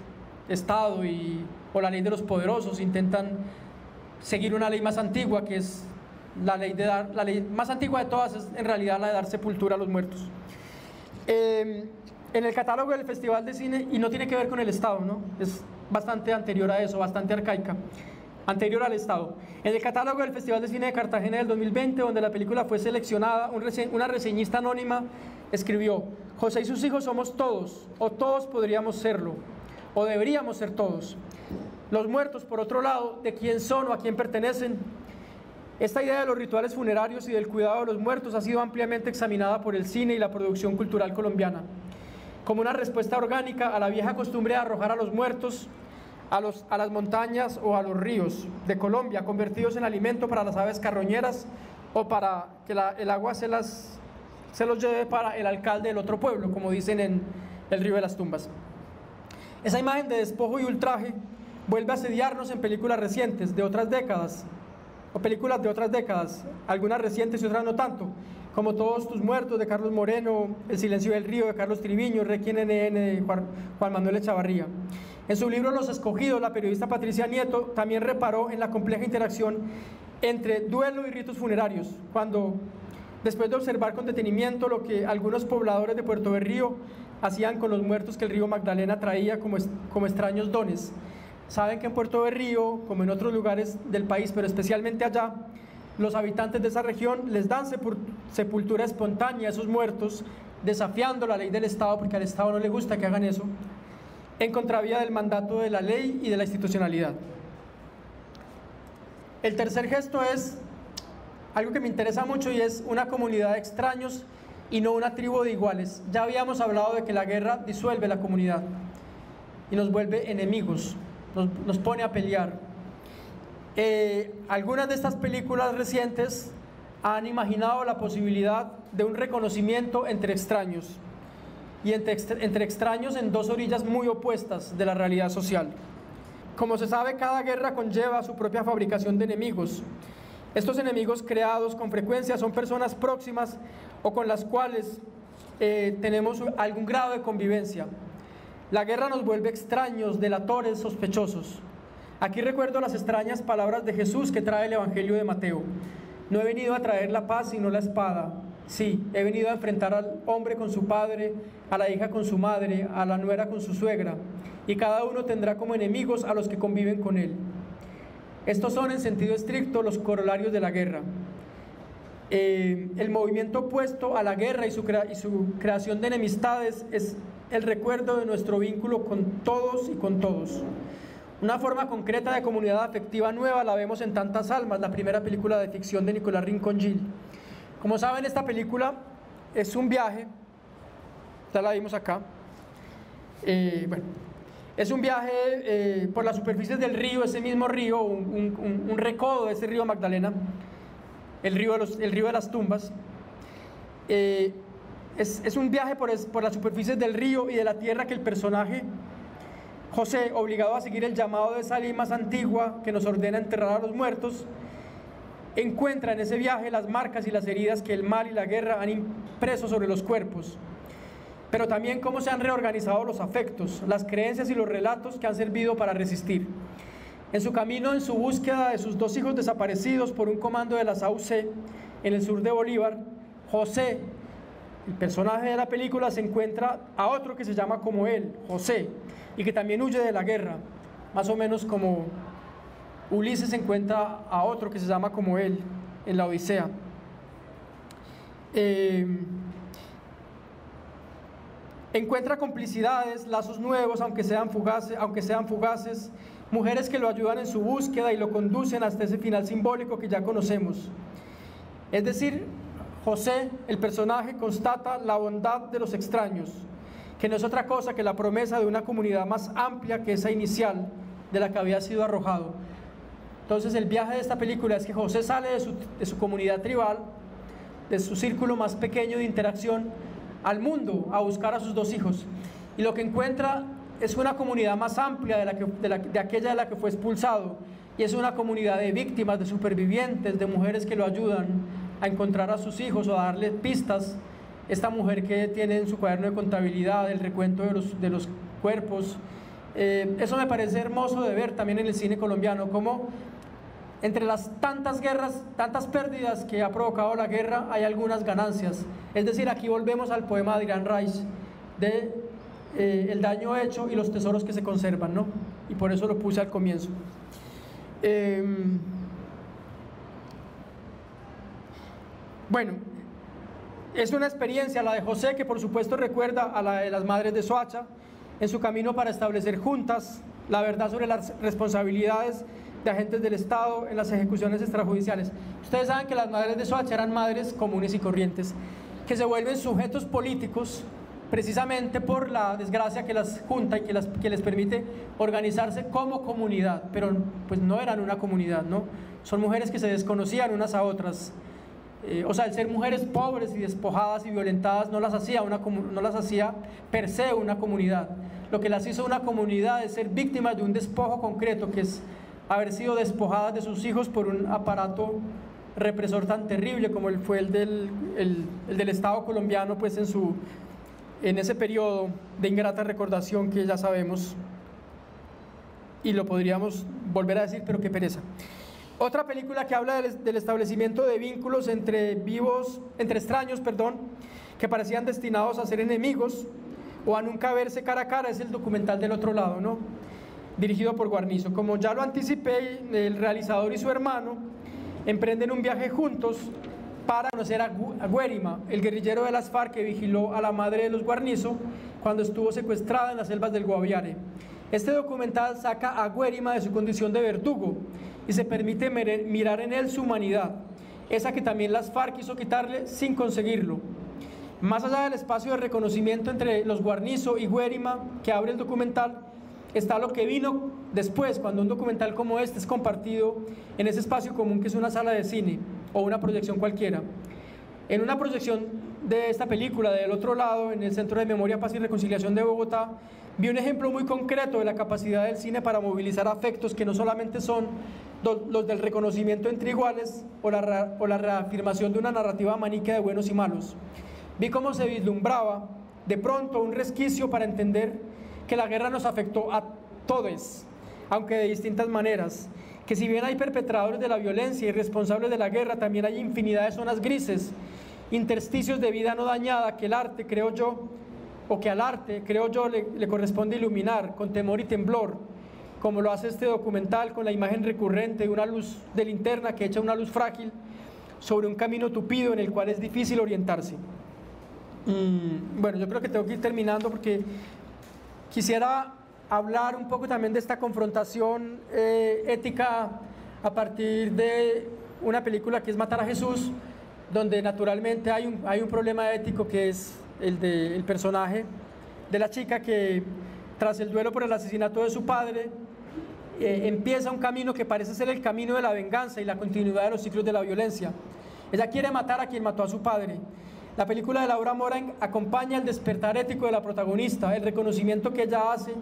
Estado o la ley de los poderosos, intentan seguir una ley más antigua, que es la ley más antigua de todas, es en realidad la de dar sepultura a los muertos. En el catálogo del Festival de Cine, y no tiene que ver con el Estado, ¿no? Es bastante anterior a eso, bastante arcaica, anterior al Estado. En el catálogo del Festival de Cine de Cartagena del 2020, donde la película fue seleccionada, una reseñista anónima escribió: José y sus hijos somos todos, o todos podríamos serlo, o deberíamos ser todos. Los muertos, por otro lado, de quién son o a quién pertenecen. Esta idea de los rituales funerarios y del cuidado de los muertos ha sido ampliamente examinada por el cine y la producción cultural colombiana, como una respuesta orgánica a la vieja costumbre de arrojar a los muertos a las montañas o a los ríos de Colombia, convertidos en alimento para las aves carroñeras o para que el agua se los lleve para el alcalde del otro pueblo, como dicen en el Río de las Tumbas. Esa imagen de despojo y ultraje vuelve a asediarnos en películas recientes de otras décadas, o películas de otras décadas, algunas recientes y otras no tanto, como Todos tus muertos de Carlos Moreno, El silencio del río de Carlos Triviño, Requiem NN de Juan Manuel Echavarría. En su libro Los escogidos, la periodista Patricia Nieto también reparó en la compleja interacción entre duelo y ritos funerarios, cuando después de observar con detenimiento lo que algunos pobladores de Puerto Berrío hacían con los muertos que el río Magdalena traía como extraños dones. Saben que en Puerto Berrío, como en otros lugares del país, pero especialmente allá, los habitantes de esa región les dan sepultura espontánea a esos muertos, desafiando la ley del Estado, porque al Estado no le gusta que hagan eso, en contravía del mandato de la ley y de la institucionalidad. El tercer gesto es algo que me interesa mucho y es una comunidad de extraños y no una tribu de iguales. Ya habíamos hablado de que la guerra disuelve la comunidad y nos vuelve enemigos, nos pone a pelear. Algunas de estas películas recientes han imaginado la posibilidad de un reconocimiento entre extraños y entre extraños en dos orillas muy opuestas de la realidad social. Como se sabe, cada guerra conlleva su propia fabricación de enemigos. Estos enemigos creados con frecuencia son personas próximas o con las cuales tenemos algún grado de convivencia. La guerra nos vuelve extraños, delatores, sospechosos. Aquí recuerdo las extrañas palabras de Jesús que trae el Evangelio de Mateo. No he venido a traer la paz sino la espada. Sí, he venido a enfrentar al hombre con su padre, a la hija con su madre, a la nuera con su suegra, y cada uno tendrá como enemigos a los que conviven con él. Estos son en sentido estricto los corolarios de la guerra. El movimiento opuesto a la guerra y su creación de enemistades es el recuerdo de nuestro vínculo con todos y con todos. Una forma concreta de comunidad afectiva nueva la vemos en Tantas Almas, la primera película de ficción de Nicolás Rincón Gil. Como saben, esta película es un viaje, ya la vimos acá, es un viaje por las superficies del río, ese mismo río, un recodo de ese río Magdalena, el río de las tumbas. Es un viaje por las superficies del río y de la tierra que el personaje José, obligado a seguir el llamado de esa ley más antigua que nos ordena enterrar a los muertos, encuentra en ese viaje las marcas y las heridas que el mal y la guerra han impreso sobre los cuerpos, pero también cómo se han reorganizado los afectos, las creencias y los relatos que han servido para resistir. En su camino, en su búsqueda de sus dos hijos desaparecidos por un comando de las AUC en el sur de Bolívar, José, el personaje de la película, se encuentra a otro que se llama como él, José, y que también huye de la guerra, más o menos como Ulises se encuentra a otro que se llama como él en la Odisea. Encuentra complicidades, lazos nuevos, aunque sean fugaces, mujeres que lo ayudan en su búsqueda y lo conducen hasta ese final simbólico que ya conocemos. Es decir, José, el personaje, constata la bondad de los extraños, que no es otra cosa que la promesa de una comunidad más amplia que esa inicial de la que había sido arrojado. Entonces el viaje de esta película es que José sale de su comunidad tribal, de su círculo más pequeño de interacción, al mundo a buscar a sus dos hijos, y lo que encuentra es una comunidad más amplia de aquella de la que fue expulsado, y es una comunidad de víctimas, de supervivientes, de mujeres que lo ayudan a encontrar a sus hijos o a darle pistas. Esta mujer que tiene en su cuaderno de contabilidad el recuento de los cuerpos. Eso me parece hermoso de ver también en el cine colombiano, como entre las tantas guerras, tantas pérdidas que ha provocado la guerra, hay algunas ganancias. Es decir, aquí volvemos al poema de Adrián Reich de el daño hecho y los tesoros que se conservan, ¿no? Y por eso lo puse al comienzo. Bueno, es una experiencia la de José que por supuesto recuerda a la de las madres de Soacha en su camino para establecer juntas la verdad sobre las responsabilidades de agentes del Estado en las ejecuciones extrajudiciales. Ustedes saben que las madres de Soacha eran madres comunes y corrientes que se vuelven sujetos políticos precisamente por la desgracia que las junta y que les permite organizarse como comunidad, pero pues no eran una comunidad, ¿no? Son mujeres que se desconocían unas a otras. O sea, el ser mujeres pobres y despojadas y violentadas no las hacía per se una comunidad. Lo que las hizo una comunidad es ser víctimas de un despojo concreto, que es haber sido despojadas de sus hijos por un aparato represor tan terrible como fue el del Estado colombiano, pues en ese periodo de ingrata recordación que ya sabemos y lo podríamos volver a decir, pero qué pereza. Otra película que habla del establecimiento de vínculos entre extraños, que parecían destinados a ser enemigos o a nunca verse cara a cara, es el documental Del otro lado, ¿no? Dirigido por Guarnizo. Como ya lo anticipé, el realizador y su hermano emprenden un viaje juntos para conocer a Guérima, el guerrillero de las FARC que vigiló a la madre de los Guarnizo cuando estuvo secuestrada en las selvas del Guaviare. Este documental saca a Guérima de su condición de verdugo y se permite mirar en él su humanidad, esa que también las FARC quiso quitarle sin conseguirlo. Más allá del espacio de reconocimiento entre los Guarnizo y Guérima que abre el documental, está lo que vino después, cuando un documental como este es compartido en ese espacio común que es una sala de cine o una proyección cualquiera. En una proyección de esta película, Del otro lado, en el Centro de Memoria, Paz y Reconciliación de Bogotá, vi un ejemplo muy concreto de la capacidad del cine para movilizar afectos que no solamente son los del reconocimiento entre iguales o la reafirmación de una narrativa maniquea de buenos y malos. Vi cómo se vislumbraba de pronto un resquicio para entender que la guerra nos afectó a todos, aunque de distintas maneras, que si bien hay perpetradores de la violencia y responsables de la guerra, también hay infinidad de zonas grises, intersticios de vida no dañada que al arte, creo yo, le corresponde iluminar con temor y temblor, como lo hace este documental con la imagen recurrente de una luz de linterna que echa una luz frágil sobre un camino tupido en el cual es difícil orientarse. Bueno, yo creo que tengo que ir terminando porque quisiera hablar un poco también de esta confrontación ética a partir de una película que es Matar a Jesús, donde naturalmente hay un problema ético que es el del personaje de la chica que tras el duelo por el asesinato de su padre empieza un camino que parece ser el camino de la venganza y la continuidad de los ciclos de la violencia. Ella quiere matar a quien mató a su padre. La película de Laura Mora acompaña el despertar ético de la protagonista, el reconocimiento que ella hace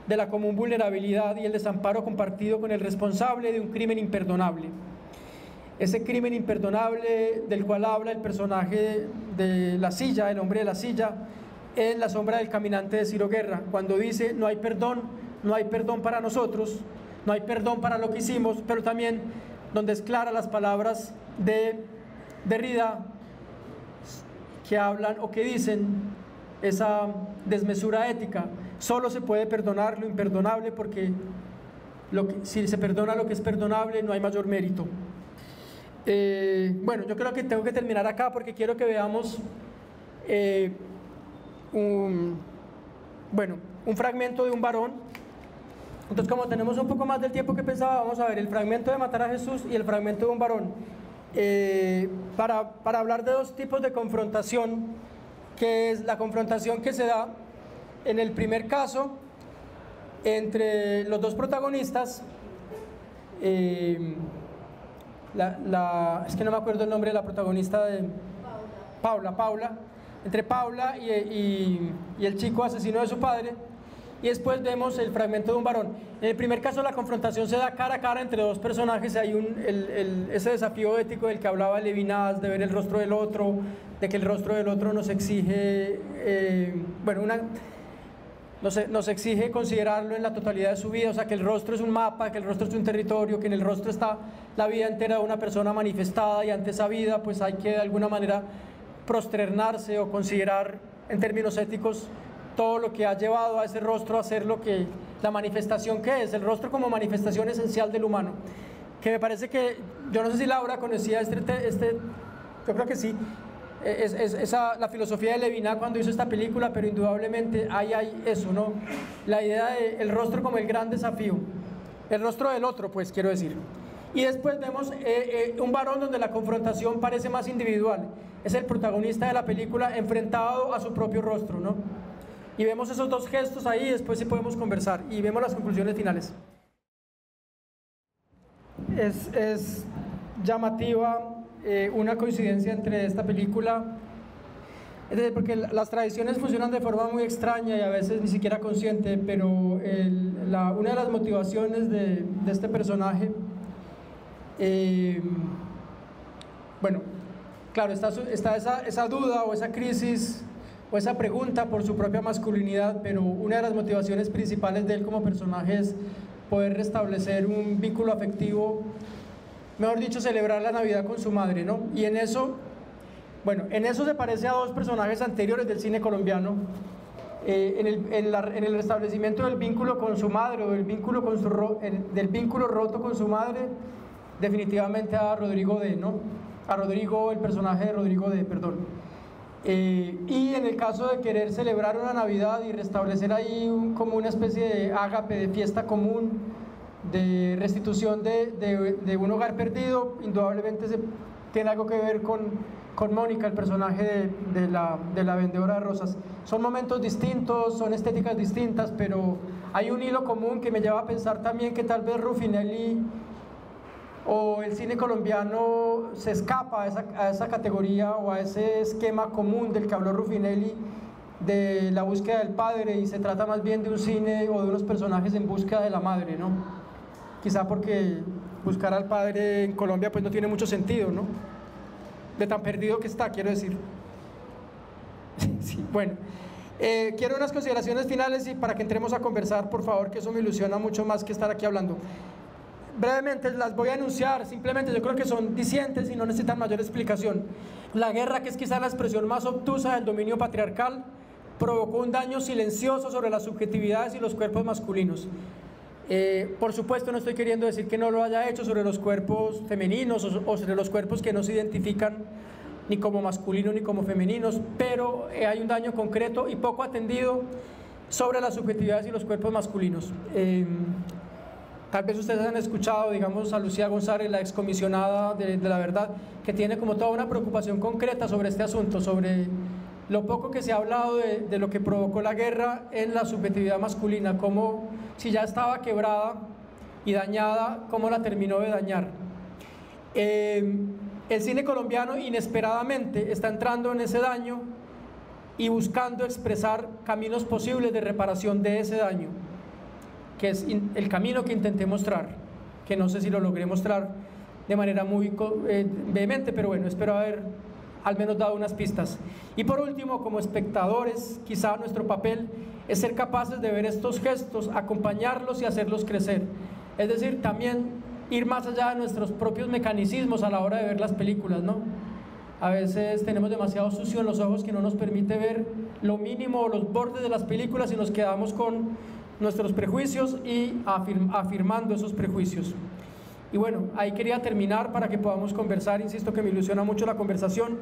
de la común vulnerabilidad y el desamparo compartido con el responsable de un crimen imperdonable. Ese crimen imperdonable del cual habla el personaje de La Silla, el hombre de la silla, en La sombra del caminante de Ciro Guerra, cuando dice no hay perdón para nosotros, no hay perdón para lo que hicimos, pero también donde es clara las palabras de Derrida que hablan o que dicen esa desmesura ética. Solo se puede perdonar lo imperdonable porque si se perdona lo que es perdonable no hay mayor mérito. Bueno, yo creo que tengo que terminar acá porque quiero que veamos un fragmento de un varón. Entonces, como tenemos un poco más del tiempo que pensaba, vamos a ver el fragmento de Matar a Jesús y el fragmento de un varón, para hablar de dos tipos de confrontación, que es la confrontación que se da en el primer caso entre los dos protagonistas. Es que no me acuerdo el nombre de la protagonista de Paula, entre Paula y el chico asesino de su padre, y después vemos el fragmento de un varón. En el primer caso la confrontación se da cara a cara entre dos personajes, hay ese desafío ético del que hablaba Levinas, de ver el rostro del otro, de que el rostro del otro nos exige, nos exige considerarlo en la totalidad de su vida, o sea, que el rostro es un mapa, que el rostro es un territorio, que en el rostro está la vida entera de una persona manifestada, y ante esa vida pues hay que de alguna manera prosternarse o considerar en términos éticos todo lo que ha llevado a ese rostro a ser lo que, la manifestación que es, el rostro como manifestación esencial del humano, que me parece que, yo no sé si Laura conocía yo creo que sí, la filosofía de Levinas cuando hizo esta película, pero indudablemente ahí hay eso, ¿no? La idea del rostro como el gran desafío, el rostro del otro, pues quiero decir. Y después vemos un varón donde la confrontación parece más individual, es el protagonista de la película enfrentado a su propio rostro, ¿no? Y vemos esos dos gestos ahí, y después sí podemos conversar y vemos las conclusiones finales. Es llamativa una coincidencia entre esta película, es decir, porque las tradiciones funcionan de forma muy extraña y a veces ni siquiera consciente, pero una de las motivaciones de este personaje, claro, está esa duda o esa crisis o esa pregunta por su propia masculinidad, pero una de las motivaciones principales de él como personaje es poder restablecer un vínculo afectivo mejor dicho, celebrar la Navidad con su madre, ¿no? Y en eso, bueno, en eso se parece a dos personajes anteriores del cine colombiano, en el restablecimiento del vínculo con su madre o del vínculo, del vínculo roto con su madre, definitivamente a Rodrigo D., ¿no? A Rodrigo, el personaje de Rodrigo D., perdón. Y en el caso de querer celebrar una Navidad y restablecer ahí como una especie de ágape, de fiesta común, de restitución de un hogar perdido, indudablemente tiene algo que ver con Mónica, el personaje de la vendedora de rosas. Son momentos distintos, son estéticas distintas, pero hay un hilo común que me lleva a pensar también que tal vez Ruffinelli o el cine colombiano se escapa a esa categoría o a ese esquema común del que habló Ruffinelli, de la búsqueda del padre, y se trata más bien de un cine o de unos personajes en búsqueda de la madre, ¿no? Quizá porque buscar al padre en Colombia pues no tiene mucho sentido, ¿no? De tan perdido que está, quiero decir. Sí, bueno, quiero unas consideraciones finales y para que entremos a conversar, por favor, que eso me ilusiona mucho más que estar aquí hablando. Brevemente las voy a anunciar, simplemente yo creo que son dicientes y no necesitan mayor explicación. La guerra, que es quizá la expresión más obtusa del dominio patriarcal, provocó un daño silencioso sobre las subjetividades y los cuerpos masculinos. Por supuesto no estoy queriendo decir que no lo haya hecho sobre los cuerpos femeninos o sobre los cuerpos que no se identifican ni como masculinos ni como femeninos, pero hay un daño concreto y poco atendido sobre las subjetividades y los cuerpos masculinos. Tal vez ustedes han escuchado, digamos, a Lucía González, la excomisionada de la verdad, que tiene como toda una preocupación concreta sobre este asunto, sobre lo poco que se ha hablado de lo que provocó la guerra en la subjetividad masculina, cómo, si ya estaba quebrada y dañada, cómo la terminó de dañar. El cine colombiano inesperadamente está entrando en ese daño y buscando expresar caminos posibles de reparación de ese daño, que es el camino que intenté mostrar, que no sé si lo logré mostrar de manera muy vehemente, pero bueno, espero haber al menos dado unas pistas. Y por último, como espectadores, quizá nuestro papel es ser capaces de ver estos gestos, acompañarlos y hacerlos crecer. Es decir, también ir más allá de nuestros propios mecanismos a la hora de ver las películas, ¿no? A veces tenemos demasiado sucio en los ojos que no nos permite ver lo mínimo o los bordes de las películas y nos quedamos con nuestros prejuicios y afirmando esos prejuicios. Y bueno, ahí quería terminar para que podamos conversar. Insisto que me ilusiona mucho la conversación.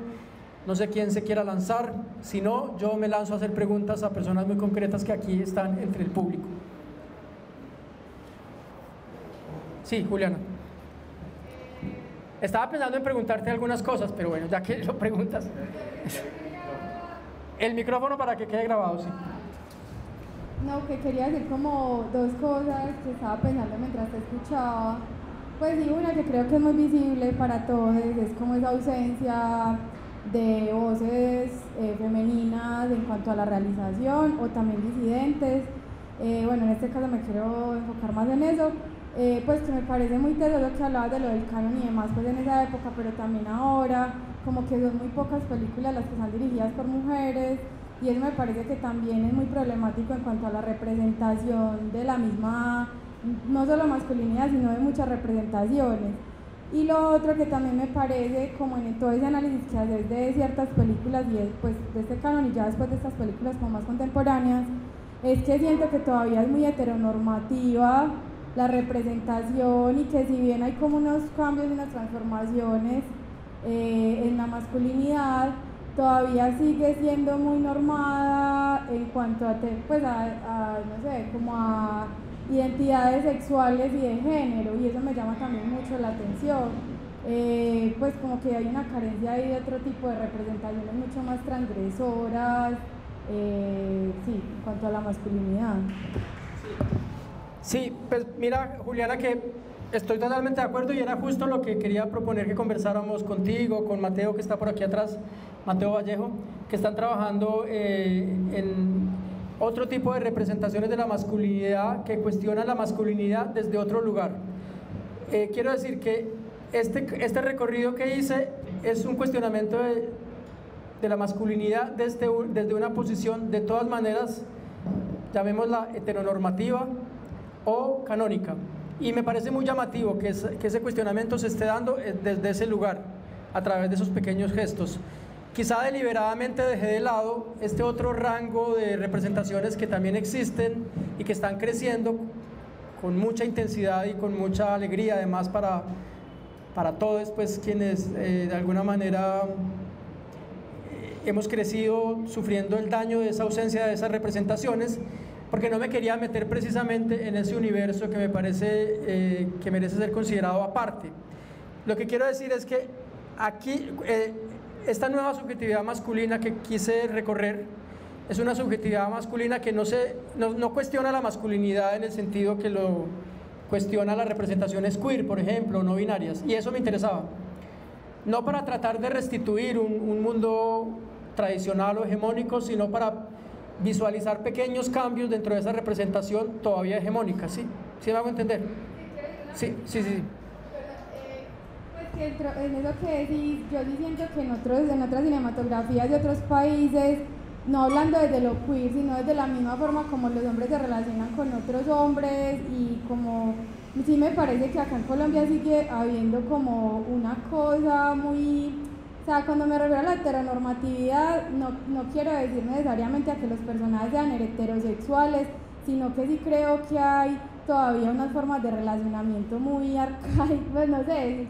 No sé quién se quiera lanzar, si no, yo me lanzo a hacer preguntas a personas muy concretas que aquí están entre el público. Sí, Juliana. Estaba pensando en preguntarte algunas cosas, pero bueno, ya que lo preguntas. El micrófono para que quede grabado, sí. No, que quería decir como dos cosas que estaba pensando mientras te escuchaba. Pues sí, una que creo que es muy visible para todos es como esa ausencia de voces femeninas en cuanto a la realización o también disidentes. Bueno, en este caso me quiero enfocar más en eso, pues que me parece muy teso que hablabas de lo del canon y demás, pues en esa época, pero también ahora, como que son muy pocas películas las que están dirigidas por mujeres, y eso me parece que también es muy problemático en cuanto a la representación de la misma, no solo masculinidad, sino de muchas representaciones. Y lo otro que también me parece, como en todo ese análisis que haces de ciertas películas y después de este canon y ya después de estas películas como más contemporáneas, es que siento que todavía es muy heteronormativa la representación y que si bien hay como unos cambios y unas transformaciones en la masculinidad, todavía sigue siendo muy normada en cuanto a pues no sé, como a identidades sexuales y de género, y eso me llama también mucho la atención. Pues como que hay una carencia ahí de otro tipo de representaciones mucho más transgresoras, sí, en cuanto a la masculinidad. Sí, pues mira, Juliana, que estoy totalmente de acuerdo y era justo lo que quería proponer que conversáramos contigo, con Mateo, que está por aquí atrás, Mateo Vallejo, que están trabajando en otro tipo de representaciones de la masculinidad que cuestionan la masculinidad desde otro lugar. Quiero decir que este recorrido que hice es un cuestionamiento de la masculinidad desde una posición, de todas maneras, llamémosla heteronormativa o canónica. Y me parece muy llamativo que ese cuestionamiento se esté dando desde ese lugar, a través de esos pequeños gestos. Quizá deliberadamente dejé de lado este otro rango de representaciones que también existen y que están creciendo con mucha intensidad y con mucha alegría, además para todos pues, quienes de alguna manera hemos crecido sufriendo el daño de esa ausencia de esas representaciones, porque no me quería meter precisamente en ese universo que me parece que merece ser considerado aparte. Lo que quiero decir es que aquí esta nueva subjetividad masculina que quise recorrer es una subjetividad masculina que no cuestiona la masculinidad en el sentido que lo cuestiona las representaciones queer, por ejemplo, no binarias, y eso me interesaba. No para tratar de restituir un mundo tradicional o hegemónico, sino para visualizar pequeños cambios dentro de esa representación todavía hegemónica, ¿sí? ¿Sí me hago entender? Sí. Pues que en eso que decís, yo sí siento que en otras cinematografías de otros países, no hablando desde lo queer, sino desde la misma forma como los hombres se relacionan con otros hombres, y como sí me parece que acá en Colombia sigue habiendo como una cosa muy, o sea, cuando me refiero a la heteronormatividad, no quiero decir necesariamente a que los personajes sean heterosexuales, sino que sí creo que hay todavía unas formas de relacionamiento muy arcaicas, pues no sé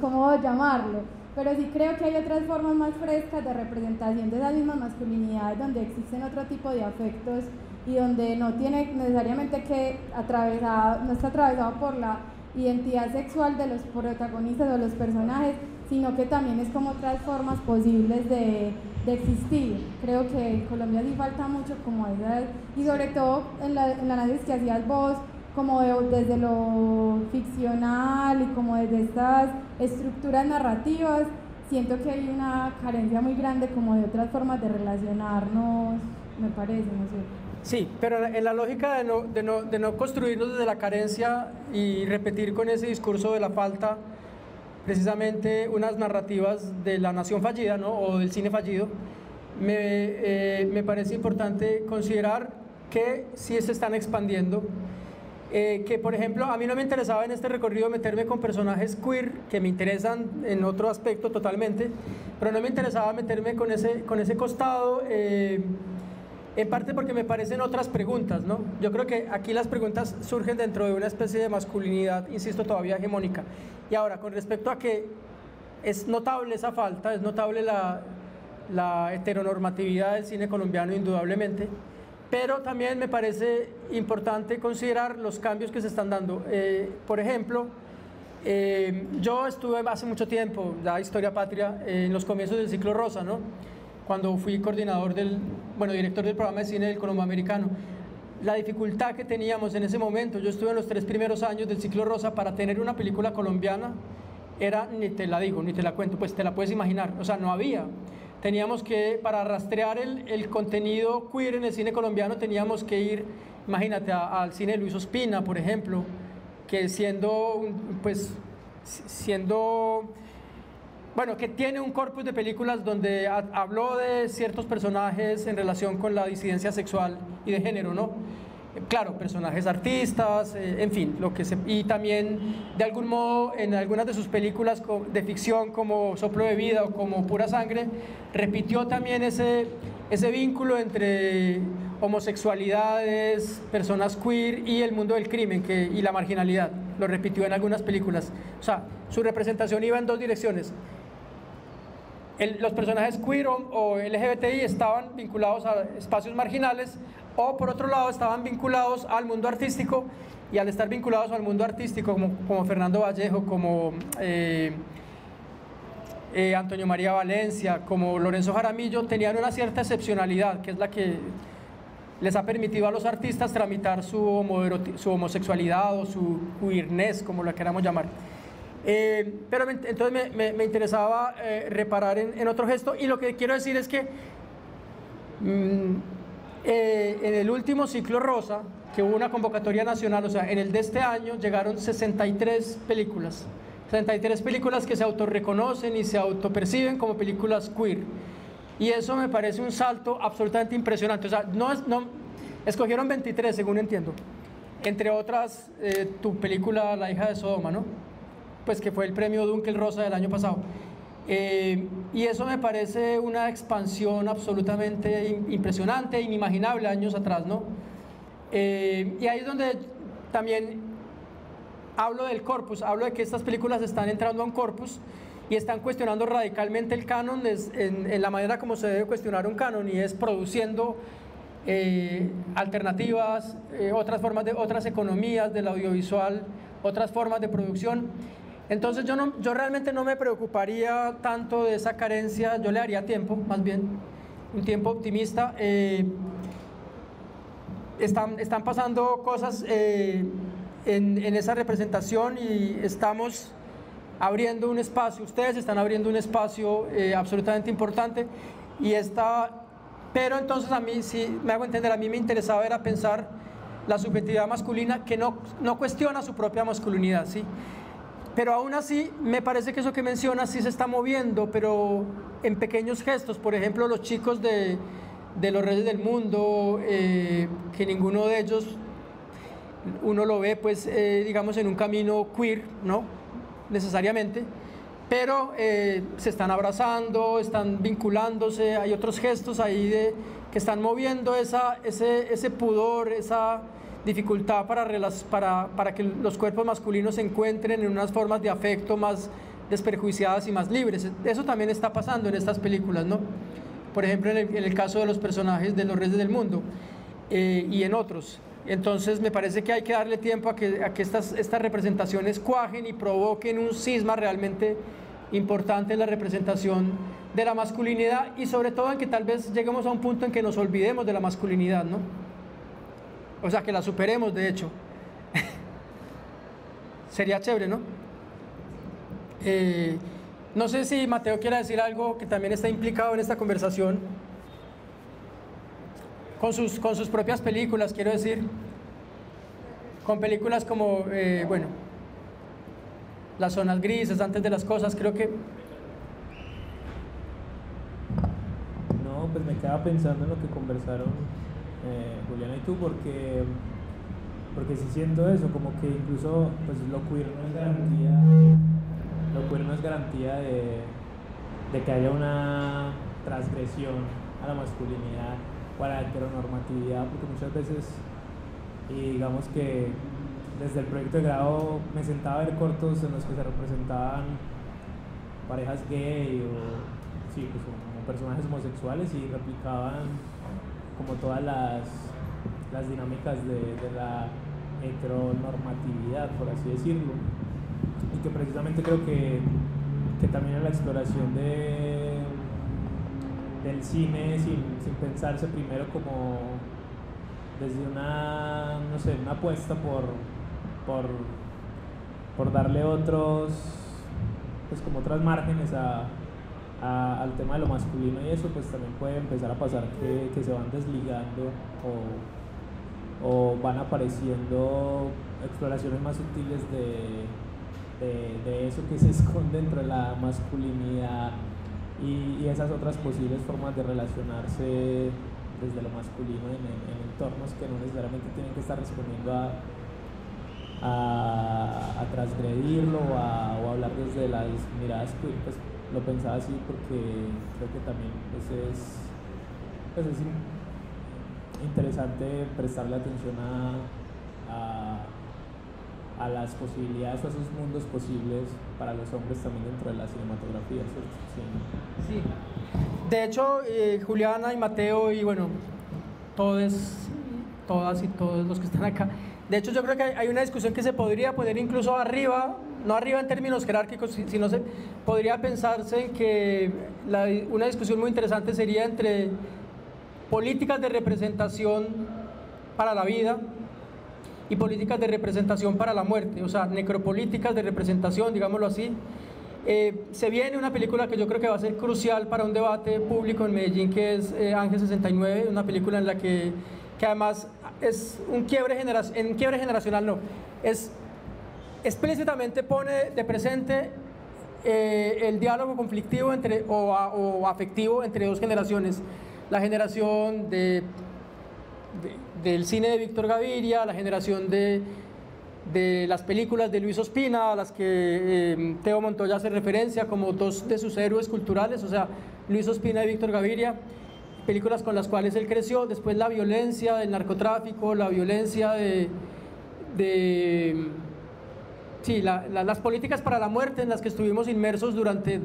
cómo llamarlo, pero sí creo que hay otras formas más frescas de representación de esas mismas masculinidades, donde existen otro tipo de afectos y donde no tiene necesariamente que no está atravesado por la identidad sexual de los protagonistas o los personajes, sino que también es como otras formas posibles de existir. Creo que en Colombia sí falta mucho como esas, y sobre todo en el análisis que hacías vos, como desde lo ficcional y como desde estas estructuras narrativas, siento que hay una carencia muy grande como de otras formas de relacionarnos, me parece, no sé. Sí, pero en la lógica de no construirnos desde la carencia y repetir con ese discurso de la falta precisamente unas narrativas de la nación fallida, ¿no? O del cine fallido, me parece importante considerar que sí se están expandiendo, que por ejemplo a mí no me interesaba en este recorrido meterme con personajes queer, que me interesan en otro aspecto totalmente, pero no me interesaba meterme con ese costado, en parte porque me parecen otras preguntas, ¿no? Yo creo que aquí las preguntas surgen dentro de una especie de masculinidad, insisto, todavía hegemónica. Y ahora, con respecto a que es notable esa falta, es notable la heteronormatividad del cine colombiano, indudablemente, pero también me parece importante considerar los cambios que se están dando. Por ejemplo, yo estuve hace mucho tiempo, ya Historia Patria, en los comienzos del ciclo Rosa, ¿no? Cuando fui director del programa de cine del Colomboamericano. La dificultad que teníamos en ese momento, yo estuve en los 3 primeros años del ciclo Rosa, para tener una película colombiana, era, ni te la digo, ni te la cuento, pues te la puedes imaginar, o sea, no había. Teníamos que, para rastrear el contenido queer en el cine colombiano, teníamos que ir, imagínate, al cine de Luis Ospina, por ejemplo, que que tiene un corpus de películas donde habló de ciertos personajes en relación con la disidencia sexual y de género, ¿no? Claro, personajes artistas, en fin, y también de algún modo en algunas de sus películas de ficción como Soplo de Vida o como Pura Sangre, repitió también ese vínculo entre homosexualidades, personas queer y el mundo del crimen y la marginalidad, lo repitió en algunas películas. O sea, su representación iba en dos direcciones. Los personajes queer o LGBTI estaban vinculados a espacios marginales, o por otro lado estaban vinculados al mundo artístico, y al estar vinculados al mundo artístico como Fernando Vallejo, como Antonio María Valencia, como Lorenzo Jaramillo, tenían una cierta excepcionalidad, que es la que les ha permitido a los artistas tramitar su homosexualidad o su queerness, como la queramos llamar. Pero entonces me interesaba reparar en otro gesto, y lo que quiero decir es que en el último ciclo Rosa, que hubo una convocatoria nacional, o sea, en el de este año llegaron 63 películas que se autorreconocen y se autoperciben como películas queer, y eso me parece un salto absolutamente impresionante. O sea, escogieron 23 según entiendo, entre otras, tu película La hija de Sodoma, ¿no? Pues que fue el premio Dunkel Rosa del año pasado. Y eso me parece una expansión absolutamente impresionante, inimaginable años atrás, ¿no? Y ahí es donde también hablo del corpus, hablo de que estas películas están entrando a un corpus y están cuestionando radicalmente el canon en la manera como se debe cuestionar un canon, y es produciendo alternativas, otras formas otras economías del audiovisual, otras formas de producción. Entonces yo realmente no me preocuparía tanto de esa carencia, yo le daría tiempo, más bien, un tiempo optimista. Están pasando cosas en esa representación y estamos abriendo un espacio, ustedes están abriendo un espacio absolutamente importante, pero entonces a mí, si me hago entender, a mí me interesaba era pensar la subjetividad masculina que no cuestiona su propia masculinidad, ¿sí? Pero aún así me parece que eso que mencionas sí se está moviendo, pero en pequeños gestos. Por ejemplo, los chicos de Los Reyes del Mundo, que ninguno de ellos uno lo ve pues digamos en un camino queer, ¿no? Necesariamente, pero se están abrazando, están vinculándose, hay otros gestos ahí que están moviendo ese pudor, esa dificultad para que los cuerpos masculinos se encuentren en unas formas de afecto más desperjuiciadas y más libres. Eso también está pasando en estas películas, ¿no? Por ejemplo, en el caso de los personajes de Los Reyes del Mundo y en otros. Entonces me parece que hay que darle tiempo a que estas representaciones cuajen y provoquen un cisma realmente importante en la representación de la masculinidad, y sobre todo en que tal vez lleguemos a un punto en que nos olvidemos de la masculinidad, ¿no? O sea, que la superemos, de hecho. Sería chévere, ¿no? No sé si Mateo quiere decir algo que también está implicado en esta conversación. Con sus propias películas, quiero decir, con películas como, bueno, Las zonas grises, Antes de las cosas, creo que... No, pues me quedaba pensando en lo que conversaron Juliana y tú, porque sí siento eso, como que incluso pues lo queer no es garantía de que haya una transgresión a la masculinidad o a la heteronormatividad, porque muchas veces, y digamos que desde el proyecto de grado me sentaba a ver cortos en los que se representaban parejas gay o sí, pues, como personajes homosexuales, y replicaban como todas las dinámicas de la heteronormatividad, por así decirlo, y que precisamente creo que también en la exploración del cine sin pensarse primero como desde una, no sé, una apuesta por darle otros, pues como otras márgenes al tema de lo masculino, y eso pues también puede empezar a pasar que se van desligando o van apareciendo exploraciones más sutiles de eso que se esconde dentro de la masculinidad y esas otras posibles formas de relacionarse desde lo masculino en entornos que no necesariamente tienen que estar respondiendo a transgredirlo o a hablar desde las miradas queer. Pues lo pensaba así porque creo que también es interesante prestarle atención a las posibilidades o a esos mundos posibles para los hombres también dentro de la cinematografía, ¿cierto? Sí. De hecho, Juliana y Mateo y bueno, todas y todos los que están acá, de hecho yo creo que hay una discusión que se podría poner incluso arriba, no arriba en términos jerárquicos, sino se podría pensarse en que una discusión muy interesante sería entre políticas de representación para la vida y políticas de representación para la muerte, o sea, necropolíticas de representación, digámoslo así. Se viene una película que yo creo que va a ser crucial para un debate público en Medellín, que es Ángel 69, una película en la que además es un quiebre generacional, no, es explícitamente pone de presente el diálogo conflictivo o afectivo entre dos generaciones, la generación de del cine de Víctor Gaviria, la generación de las películas de Luis Ospina, a las que Teo Montoya hace referencia como dos de sus héroes culturales, o sea, Luis Ospina y Víctor Gaviria, películas con las cuales él creció. Después la violencia del narcotráfico, la violencia las políticas para la muerte en las que estuvimos inmersos durante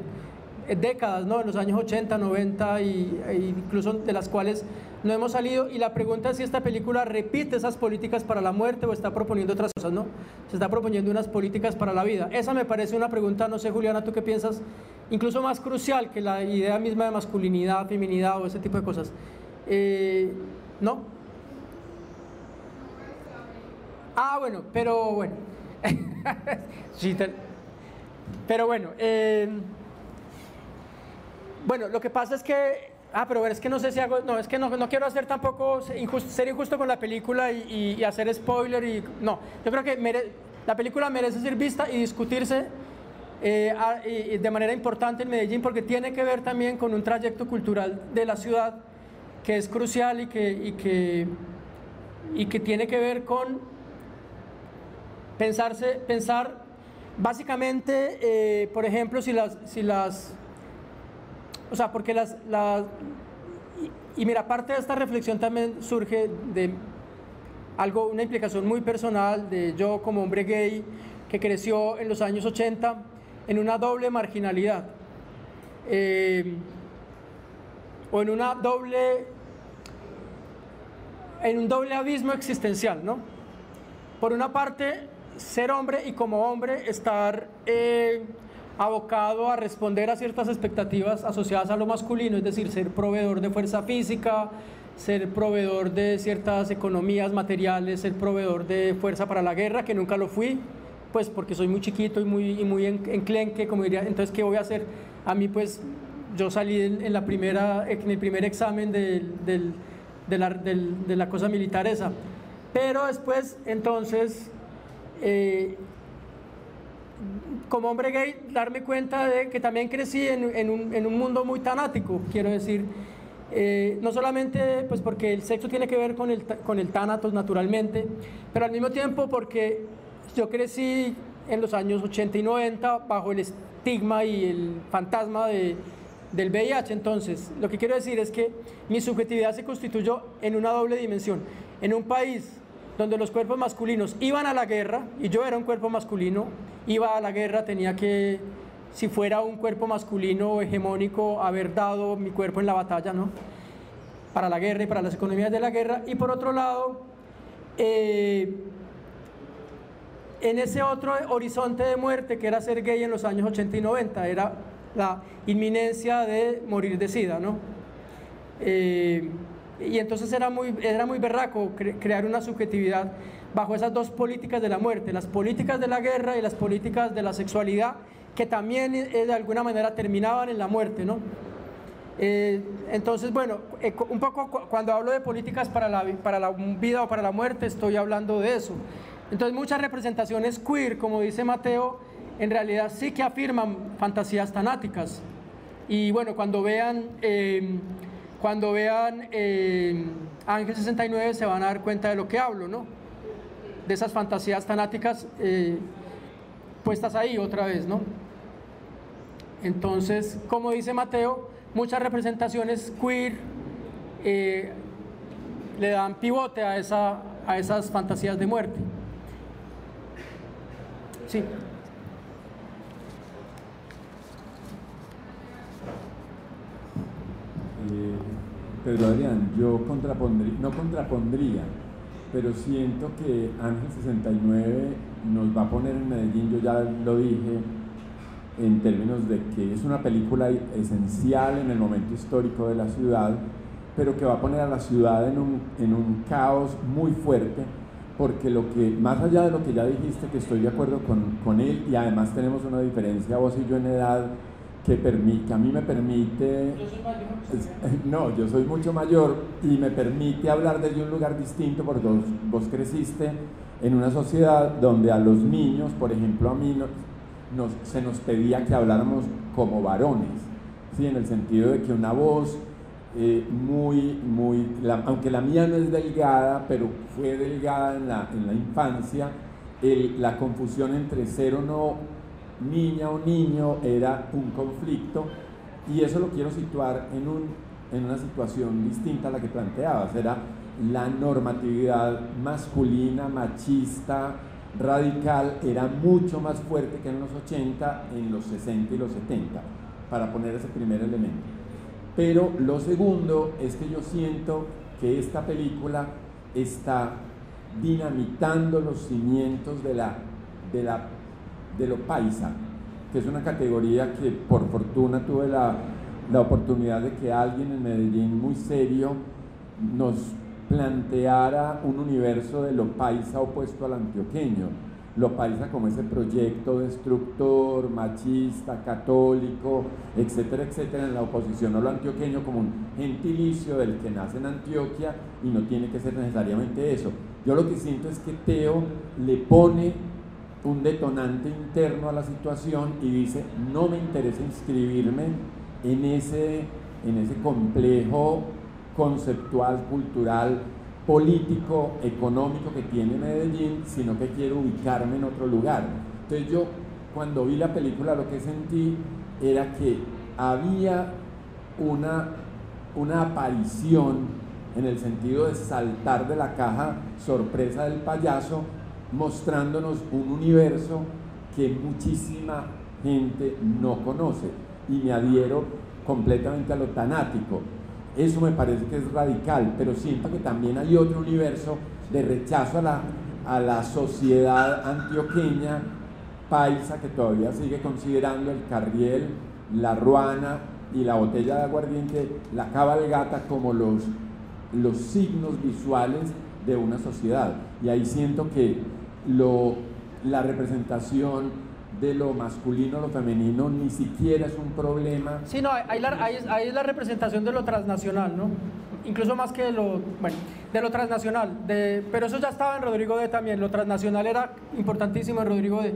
décadas, ¿no? En los años 80, 90 e incluso de las cuales no hemos salido. Y la pregunta es si esta película repite esas políticas para la muerte o está proponiendo otras cosas, ¿no? Se está proponiendo unas políticas para la vida. Esa me parece una pregunta, no sé, Juliana, ¿tú qué piensas? Incluso más crucial que la idea misma de masculinidad, feminidad o ese tipo de cosas. ¿No? Ah, bueno, pero bueno. Sí, pero bueno. Bueno, lo que pasa es que... pero es que no sé si hago... No, es que no quiero hacer tampoco... ser injusto con la película y hacer spoiler y... No, yo creo que la película merece ser vista y discutirse de manera importante en Medellín, porque tiene que ver también con un trayecto cultural de la ciudad que es crucial y que tiene que ver con pensar básicamente, por ejemplo, o sea, porque y mira, parte de esta reflexión también surge de una implicación muy personal de yo como hombre gay que creció en los años 80 en una doble marginalidad, o en un doble abismo existencial, ¿no? Por una parte, ser hombre y como hombre estar abocado a responder a ciertas expectativas asociadas a lo masculino, es decir, ser proveedor de fuerza física, ser proveedor de ciertas economías materiales, ser proveedor de fuerza para la guerra, que nunca lo fui, pues porque soy muy chiquito y muy enclenque, como diría. Entonces, ¿qué voy a hacer? A mí, pues, yo salí en el primer examen de la cosa militar esa, pero después, entonces, como hombre gay, darme cuenta de que también crecí en un mundo muy tanático, quiero decir, no solamente pues porque el sexo tiene que ver con el tánatos naturalmente, pero al mismo tiempo porque yo crecí en los años 80 y 90 bajo el estigma y el fantasma del VIH. Entonces, lo que quiero decir es que mi subjetividad se constituyó en una doble dimensión. En un país donde los cuerpos masculinos iban a la guerra, y yo era un cuerpo masculino, iba a la guerra, tenía que, si fuera un cuerpo masculino hegemónico, haber dado mi cuerpo en la batalla, ¿no? Para la guerra y para las economías de la guerra. Y por otro lado, en ese otro horizonte de muerte que era ser gay en los años 80 y 90, era la inminencia de morir de SIDA, ¿no? Y entonces era muy berraco crear una subjetividad bajo esas dos políticas de la muerte, las políticas de la guerra y las políticas de la sexualidad, que también de alguna manera terminaban en la muerte, ¿no? Entonces, bueno, un poco cuando hablo de políticas para la vida o para la muerte, estoy hablando de eso. Entonces, muchas representaciones queer, como dice Mateo, en realidad sí que afirman fantasías tanáticas. Y bueno, cuando vean Ángel 69 se van a dar cuenta de lo que hablo, ¿no? De esas fantasías tanáticas puestas ahí otra vez, ¿no? Entonces, como dice Mateo, muchas representaciones queer le dan pivote a esas fantasías de muerte. Sí. Pedro Adrián, yo no contrapondría, pero siento que Ángel 69 nos va a poner en Medellín, yo ya lo dije, en términos de que es una película esencial en el momento histórico de la ciudad, pero que va a poner a la ciudad en un caos muy fuerte, porque más allá de lo que ya dijiste, que estoy de acuerdo con él, y además tenemos una diferencia vos y yo en edad, que a mí me permite... ¿Yo soy mayor? No, yo soy mucho mayor y me permite hablar desde un lugar distinto, porque vos creciste en una sociedad donde a los niños, por ejemplo a mí, se nos pedía que habláramos como varones, ¿sí? En el sentido de que una voz aunque la mía no es delgada, pero fue delgada en la infancia, la confusión entre ser o no niña o niño era un conflicto, y eso lo quiero situar en una situación distinta a la que planteabas. Era la normatividad masculina, machista, radical, era mucho más fuerte que en los 80, en los 60 y los 70, para poner ese primer elemento. Pero lo segundo es que yo siento que esta película está dinamitando los cimientos de lo paisa, que es una categoría que por fortuna tuve la oportunidad de que alguien en Medellín muy serio nos planteara un universo de lo paisa opuesto al antioqueño. Lo paisa como ese proyecto destructor, machista, católico, etcétera, etcétera, en la oposición a lo antioqueño como un gentilicio del que nace en Antioquia, y no tiene que ser necesariamente eso. Yo lo que siento es que Teo le pone un detonante interno a la situación y dice: no me interesa inscribirme en ese complejo conceptual, cultural, político, económico que tiene Medellín, sino que quiero ubicarme en otro lugar. Entonces yo, cuando vi la película, lo que sentí era que había una aparición en el sentido de saltar de la caja sorpresa del payaso, mostrándonos un universo que muchísima gente no conoce, y me adhiero completamente a lo tanático. Eso me parece que es radical, pero siento que también hay otro universo de rechazo a la sociedad antioqueña paisa, que todavía sigue considerando el carriel, la ruana y la botella de aguardiente, la cabalgata, como los signos visuales de una sociedad. Y ahí siento que la representación de lo masculino o lo femenino ni siquiera es un problema. Sí, no, ahí es la representación de lo transnacional, ¿no? Incluso más que de lo transnacional, pero eso ya estaba en Rodrigo D. también. Lo transnacional era importantísimo en Rodrigo D.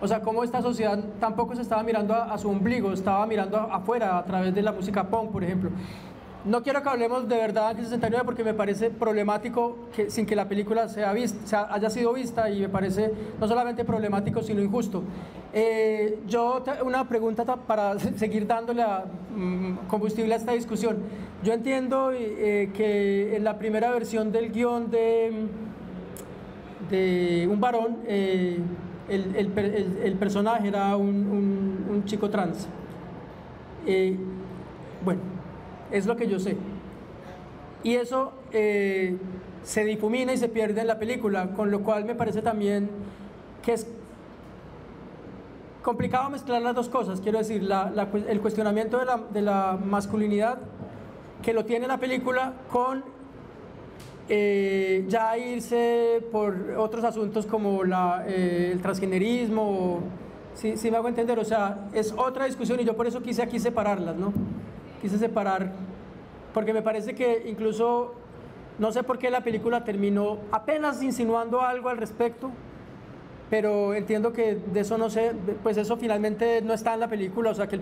O sea, cómo esta sociedad tampoco se estaba mirando a su ombligo, estaba mirando afuera a través de la música punk, por ejemplo. No quiero que hablemos de verdad Ángel 69 porque me parece problemático sin que la película haya sido vista, y me parece no solamente problemático sino injusto. Una pregunta para seguir dándole combustible a esta discusión. Yo entiendo que en la primera versión del guión de Un varón, el personaje era un chico trans. Bueno, es lo que yo sé. Y eso se difumina y se pierde en la película, con lo cual me parece también que es complicado mezclar las dos cosas. Quiero decir, el cuestionamiento de la masculinidad, que lo tiene la película, con ya irse por otros asuntos como el transgenerismo. Sí me hago entender. O sea, es otra discusión, y yo por eso quise aquí separarlas, ¿no? Quise separar, porque me parece que incluso, no sé por qué la película terminó apenas insinuando algo al respecto, pero entiendo que de eso no sé, pues eso finalmente no está en la película. O sea, que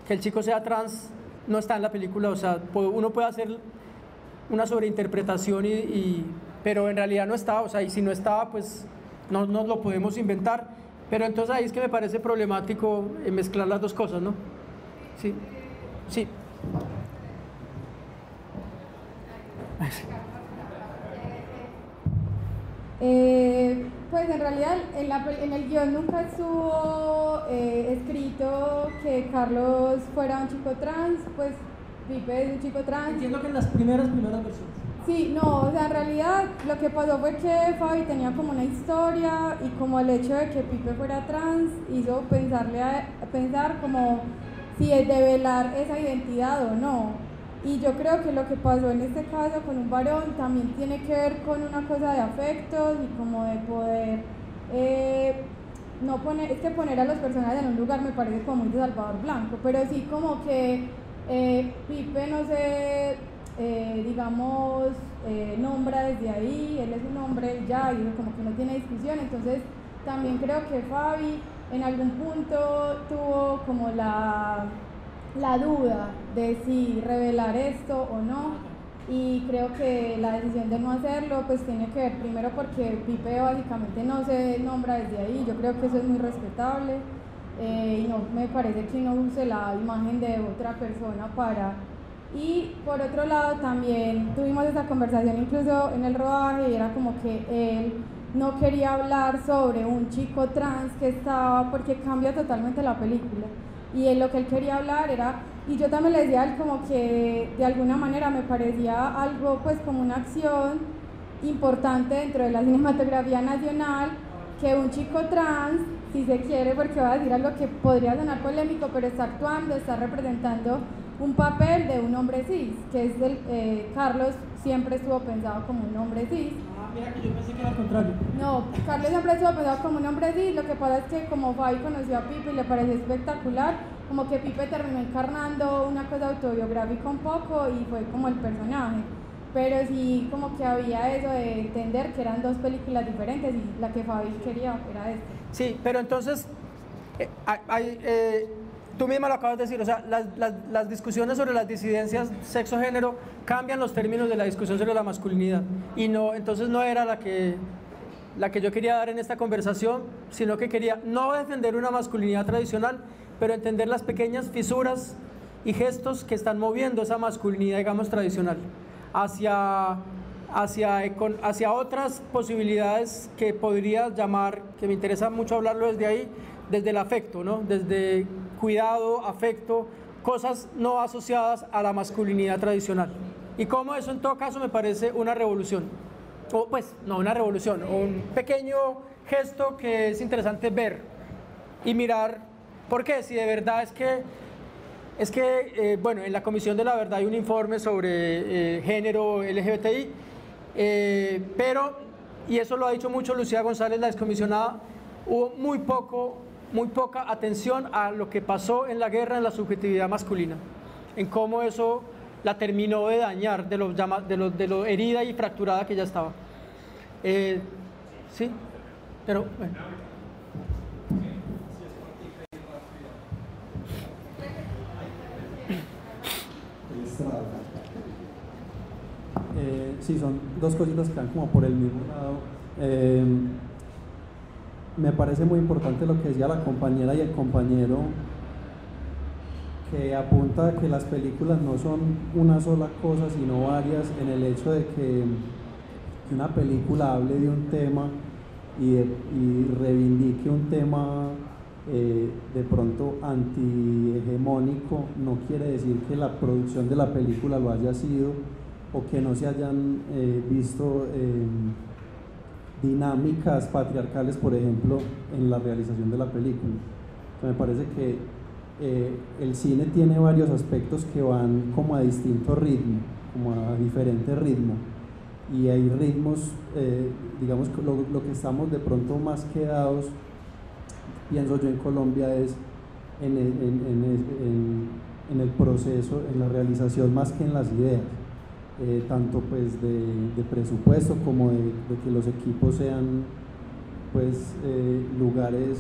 el chico sea trans no está en la película. O sea, uno puede hacer una sobreinterpretación, pero en realidad no está. O sea, y si no estaba, pues no nos lo podemos inventar. Pero entonces ahí es que me parece problemático mezclar las dos cosas, ¿no? Sí. Sí. Pues en realidad en el guión nunca estuvo escrito que Carlos fuera un chico trans, pues Pipe es un chico trans. Entiendo que en las primeras versiones. Sí, no, o sea, en realidad lo que pasó fue que Fabi tenía como una historia, y como el hecho de que Pipe fuera trans hizo pensar como si es develar esa identidad o no. Y yo creo que lo que pasó en este caso con Un varón también tiene que ver con una cosa de afectos y como de poder no poner, es que poner a los personajes en un lugar me parece como muy de Salvador Blanco, pero sí como que Pipe no se nombra desde ahí, él es un hombre ya, y como que no tiene discusión. Entonces también creo que Fabi en algún punto tuvo como la duda de si revelar esto o no, y creo que la decisión de no hacerlo pues tiene que ver primero porque Pipe básicamente no se nombra desde ahí, yo creo que eso es muy respetable, y no me parece que uno use la imagen de otra persona para... Y por otro lado también tuvimos esa conversación incluso en el rodaje y era como que él no quería hablar sobre un chico trans que estaba, porque cambia totalmente la película, y lo que él quería hablar era, y yo también le decía a él como que de alguna manera me parecía algo pues como una acción importante dentro de la cinematografía nacional, que un chico trans, si se quiere, porque va a decir algo que podría sonar polémico, pero está actuando, está representando un papel de un hombre cis, que es Carlos siempre estuvo pensado como un hombre cis. Mira que yo pensé que era al contrario. No, Carlos siempre estuvo pensado como un hombre cis, lo que pasa es que como Fabi conoció a Pipe y le pareció espectacular, como que Pipe terminó encarnando una cosa autobiográfica un poco y fue como el personaje, pero sí como que había eso de entender que eran dos películas diferentes y la que Fabi quería era esta. Sí, pero entonces, tú misma lo acabas de decir, o sea, las discusiones sobre las disidencias sexo-género cambian los términos de la discusión sobre la masculinidad, y no, entonces no era la que yo quería dar en esta conversación, sino que quería no defender una masculinidad tradicional, pero entender las pequeñas fisuras y gestos que están moviendo esa masculinidad, digamos, tradicional, hacia otras posibilidades que podría llamar, que me interesa mucho hablarlo desde ahí, desde el afecto, ¿no? Desde cuidado, afecto, cosas no asociadas a la masculinidad tradicional. Y cómo eso en todo caso me parece una revolución, o pues no una revolución, un pequeño gesto que es interesante ver y mirar, ¿por qué? Si de verdad es que bueno, en la Comisión de la Verdad hay un informe sobre género LGBTI, pero, y eso lo ha dicho mucho Lucía González, la excomisionada, hubo muy poca atención a lo que pasó en la guerra en la subjetividad masculina, en cómo eso la terminó de dañar, de lo herida y fracturada que ya estaba. Sí, pero bueno. Sí, son dos cositas que van como por el mismo lado. Me parece muy importante lo que decía la compañera y el compañero, que apunta a que las películas no son una sola cosa, sino varias, en el hecho de que una película hable de un tema y reivindique un tema de pronto antihegemónico, no quiere decir que la producción de la película lo haya sido, o que no se hayan visto dinámicas patriarcales, por ejemplo, en la realización de la película. Me parece que el cine tiene varios aspectos que van como a distinto ritmo, como a diferente ritmo, y hay ritmos, digamos, lo que estamos de pronto más quedados, pienso yo, en Colombia es en el proceso, en la realización, más que en las ideas, tanto pues de presupuesto como de que los equipos sean pues lugares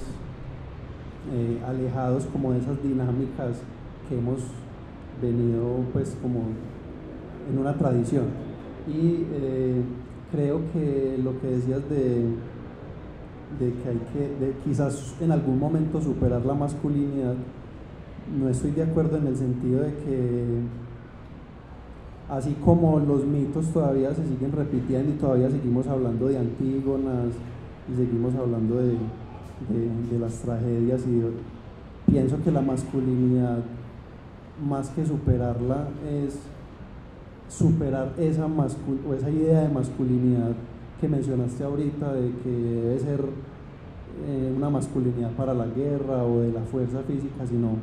alejados como de esas dinámicas que hemos venido pues como en una tradición. Y creo que lo que decías de que hay que quizás en algún momento superar la masculinidad, no estoy de acuerdo en el sentido de que así como los mitos todavía se siguen repitiendo y todavía seguimos hablando de Antígonas y seguimos hablando de las tragedias, y pienso que la masculinidad, más que superarla, es superar esa idea de masculinidad que mencionaste ahorita, de que debe ser una masculinidad para la guerra o de la fuerza física, sino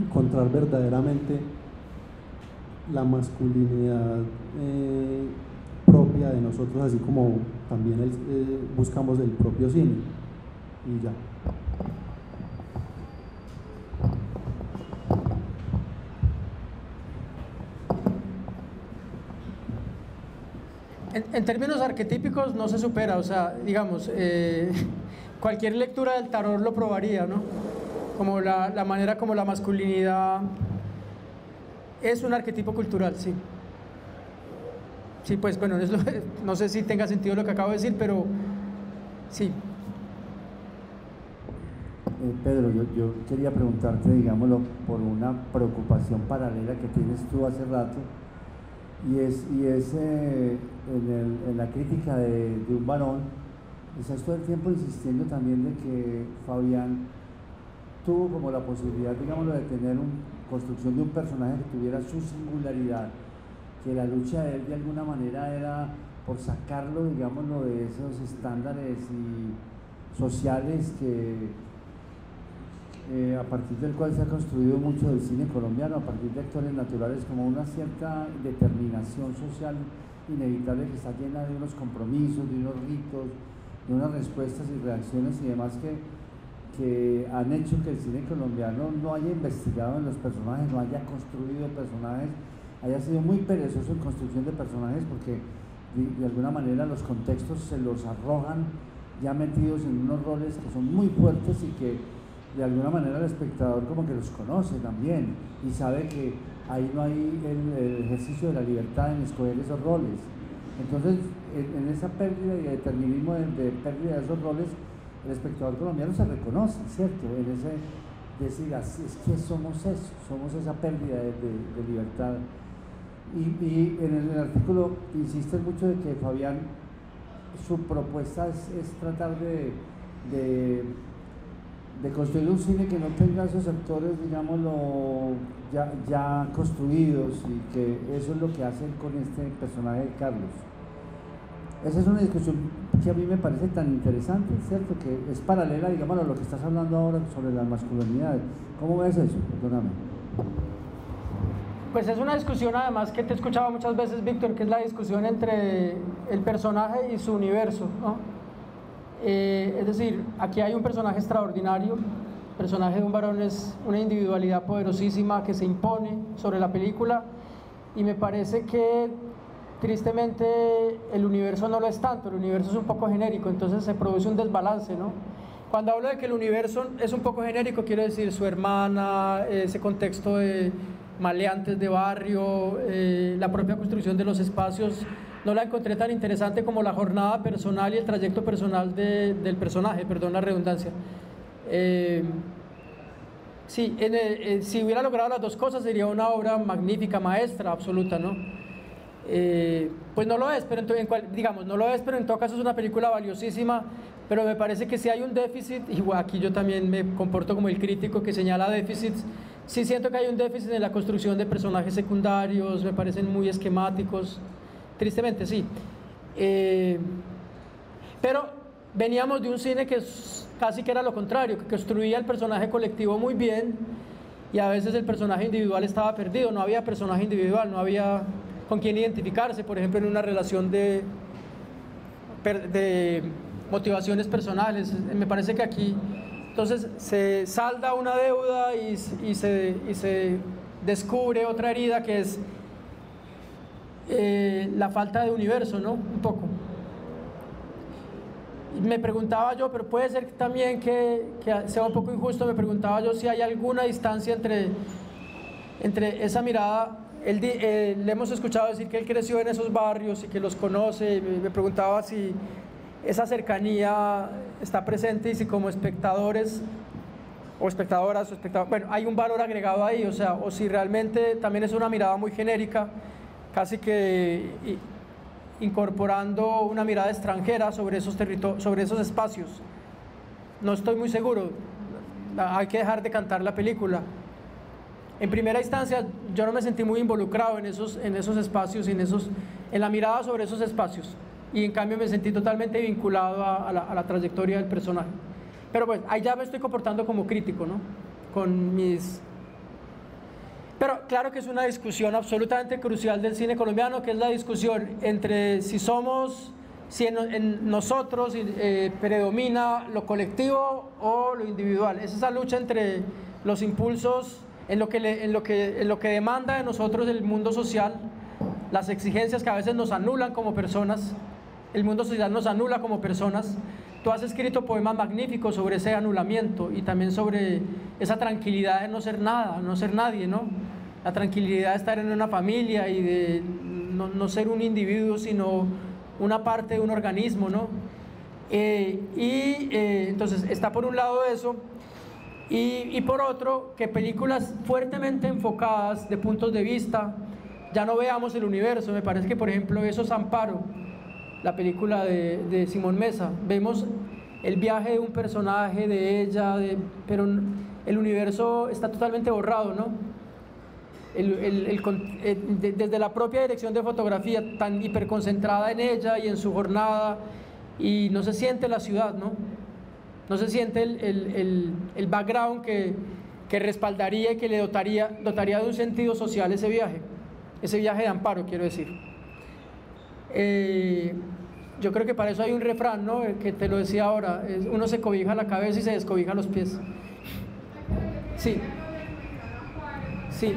encontrar verdaderamente la masculinidad propia de nosotros, así como también buscamos el propio cine. Y ya. En términos arquetípicos no se supera, o sea, digamos, cualquier lectura del tarot lo probaría, ¿no? Como la manera como la masculinidad Es un arquetipo cultural, sí. Sí, pues bueno, no sé si tenga sentido lo que acabo de decir, pero sí. Pedro, yo quería preguntarte, digámoslo, por una preocupación paralela que tienes tú hace rato, y es en la crítica de un varón, estás todo el tiempo insistiendo también de que Fabián tuvo como la posibilidad, digámoslo, de tener una construcción de un personaje que tuviera su singularidad, que la lucha de él de alguna manera era por sacarlo, digámoslo, de esos estándares sociales que a partir del cual se ha construido mucho del cine colombiano, a partir de actores naturales, como una cierta determinación social inevitable que está llena de unos compromisos, de unos ritos, de unas respuestas y reacciones y demás que han hecho que el cine colombiano no haya investigado en los personajes, no haya construido personajes, haya sido muy perezoso en construcción de personajes, porque de alguna manera los contextos se los arrojan ya metidos en unos roles que son muy fuertes y que de alguna manera el espectador como que los conoce también y sabe que ahí no hay el ejercicio de la libertad en escoger esos roles. Entonces, en esa pérdida y determinismo de pérdida de esos roles, el espectador colombiano se reconoce, ¿cierto? En ese decir, así es que somos eso, somos esa pérdida de libertad. Y en el artículo insiste mucho de que Fabián, su propuesta es tratar de construir un cine que no tenga esos actores, digámoslo, ya construidos, y que eso es lo que hacen con este personaje de Carlos. Esa es una discusión que a mí me parece tan interesante, ¿cierto? Que es paralela, digamos, a lo que estás hablando ahora sobre las masculinidades. ¿Cómo ves eso? Perdóname. Pues es una discusión además que te he escuchado muchas veces, Víctor, que es la discusión entre el personaje y su universo, ¿no? Es decir, aquí hay un personaje extraordinario, el personaje de un varón es una individualidad poderosísima que se impone sobre la película, y me parece que tristemente el universo no lo es tanto, el universo es un poco genérico, entonces se produce un desbalance, ¿no? Cuando hablo de que el universo es un poco genérico, quiero decir su hermana, ese contexto de maleantes de barrio, la propia construcción de los espacios, no la encontré tan interesante como la jornada personal y el trayecto personal del personaje, perdón la redundancia. Sí, si hubiera logrado las dos cosas sería una obra magnífica, maestra, absoluta, ¿no? Pues no lo es, pero no lo es, pero en todo caso es una película valiosísima, pero me parece que si hay un déficit, y aquí yo también me comporto como el crítico que señala déficits, sí siento que hay un déficit en la construcción de personajes secundarios, me parecen muy esquemáticos, tristemente sí. Pero veníamos de un cine que casi que era lo contrario, que construía el personaje colectivo muy bien, y a veces el personaje individual estaba perdido, no había personaje individual, no había con quién identificarse, por ejemplo en una relación de motivaciones personales. Me parece que aquí entonces se salda una deuda y se descubre otra herida, que es la falta de universo, ¿no? Un poco. Y me preguntaba yo, pero puede ser también que sea un poco injusto, me preguntaba yo si hay alguna distancia entre esa mirada. Le hemos escuchado decir que él creció en esos barrios y que los conoce, y me preguntaba si esa cercanía está presente y si como espectadores o espectadoras o espectadores, bueno, hay un valor agregado ahí, o sea, o si realmente también es una mirada muy genérica, casi que incorporando una mirada extranjera sobre esos sobre esos espacios. No estoy muy seguro, hay que dejar de cantar la película. En primera instancia, yo no me sentí muy involucrado en esos espacios y en la mirada sobre esos espacios, y en cambio me sentí totalmente vinculado a la trayectoria del personaje. Pero pues ahí ya me estoy comportando como crítico, ¿no? Pero claro que es una discusión absolutamente crucial del cine colombiano, que es la discusión entre si en nosotros predomina lo colectivo o lo individual. Es esa lucha entre los impulsos, en lo que demanda de nosotros el mundo social, las exigencias que a veces nos anulan como personas, el mundo social nos anula como personas. Tú has escrito poemas magníficos sobre ese anulamiento y también sobre esa tranquilidad de no ser nada, no ser nadie, ¿no? la tranquilidad de estar en una familia y de no ser un individuo, sino una parte de un organismo, ¿no? Entonces está por un lado eso, y por otro, que películas fuertemente enfocadas de puntos de vista, ya no veamos el universo. Me parece que, por ejemplo, eso es Amparo, la película de Simón Mesa. Vemos el viaje de un personaje, de ella, pero el universo está totalmente borrado, ¿no? Desde la propia dirección de fotografía, tan hiperconcentrada en ella y en su jornada, y no se siente la ciudad, ¿no? No se siente el background que respaldaría y que le dotaría de un sentido social ese viaje de Amparo, quiero decir. Yo creo que para eso hay un refrán, ¿no? Que te lo decía ahora, uno se cobija la cabeza y se descobija los pies. Sí. Sí.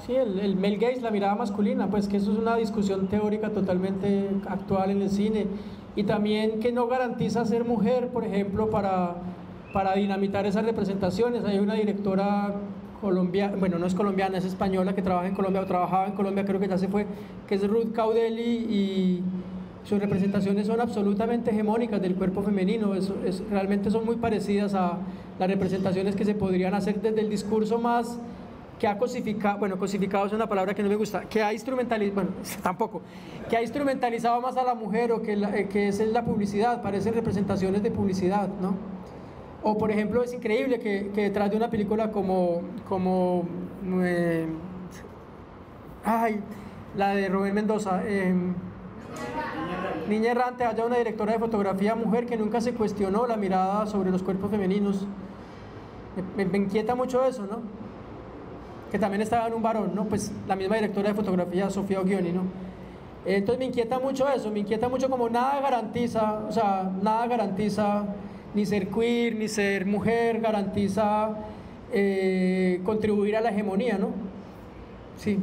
Sí, el male gaze, la mirada masculina, pues que eso es una discusión teórica totalmente actual en el cine, y también que no garantiza ser mujer, por ejemplo, para dinamitar esas representaciones. Hay una directora colombiana, bueno, no es colombiana, es española, que trabaja en Colombia, o trabajaba en Colombia, creo que ya se fue, que es Ruth Caudelli, y sus representaciones son absolutamente hegemónicas del cuerpo femenino. Realmente son muy parecidas a las representaciones que se podrían hacer desde el discurso más que ha cosificado, bueno, cosificado es una palabra que no me gusta, que ha instrumentalizado, bueno, tampoco, que ha instrumentalizado más a la mujer, o que es la publicidad, parecen representaciones de publicidad, ¿no? O por ejemplo, es increíble que detrás de una película como la de Rubén Mendoza, Niña Errante, haya una directora de fotografía mujer que nunca se cuestionó la mirada sobre los cuerpos femeninos. Me inquieta mucho eso, ¿no? Que también estaba en un varón, ¿no? Pues la misma directora de fotografía, Sofía Oghioni, ¿no? Entonces me inquieta mucho eso, me inquieta mucho como nada garantiza, o sea, nada garantiza ni ser queer, ni ser mujer, garantiza contribuir a la hegemonía, ¿no? Sí.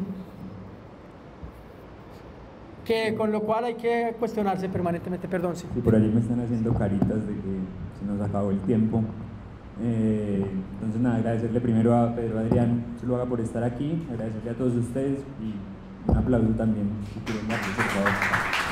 Que con lo cual hay que cuestionarse permanentemente, perdón, sí. Y por allí me están haciendo caritas de que se nos acabó el tiempo. Entonces nada, agradecerle primero a Pedro Adrián Zuluaga por estar aquí, agradecerle a todos ustedes y un aplauso también si quieren darles, por favor.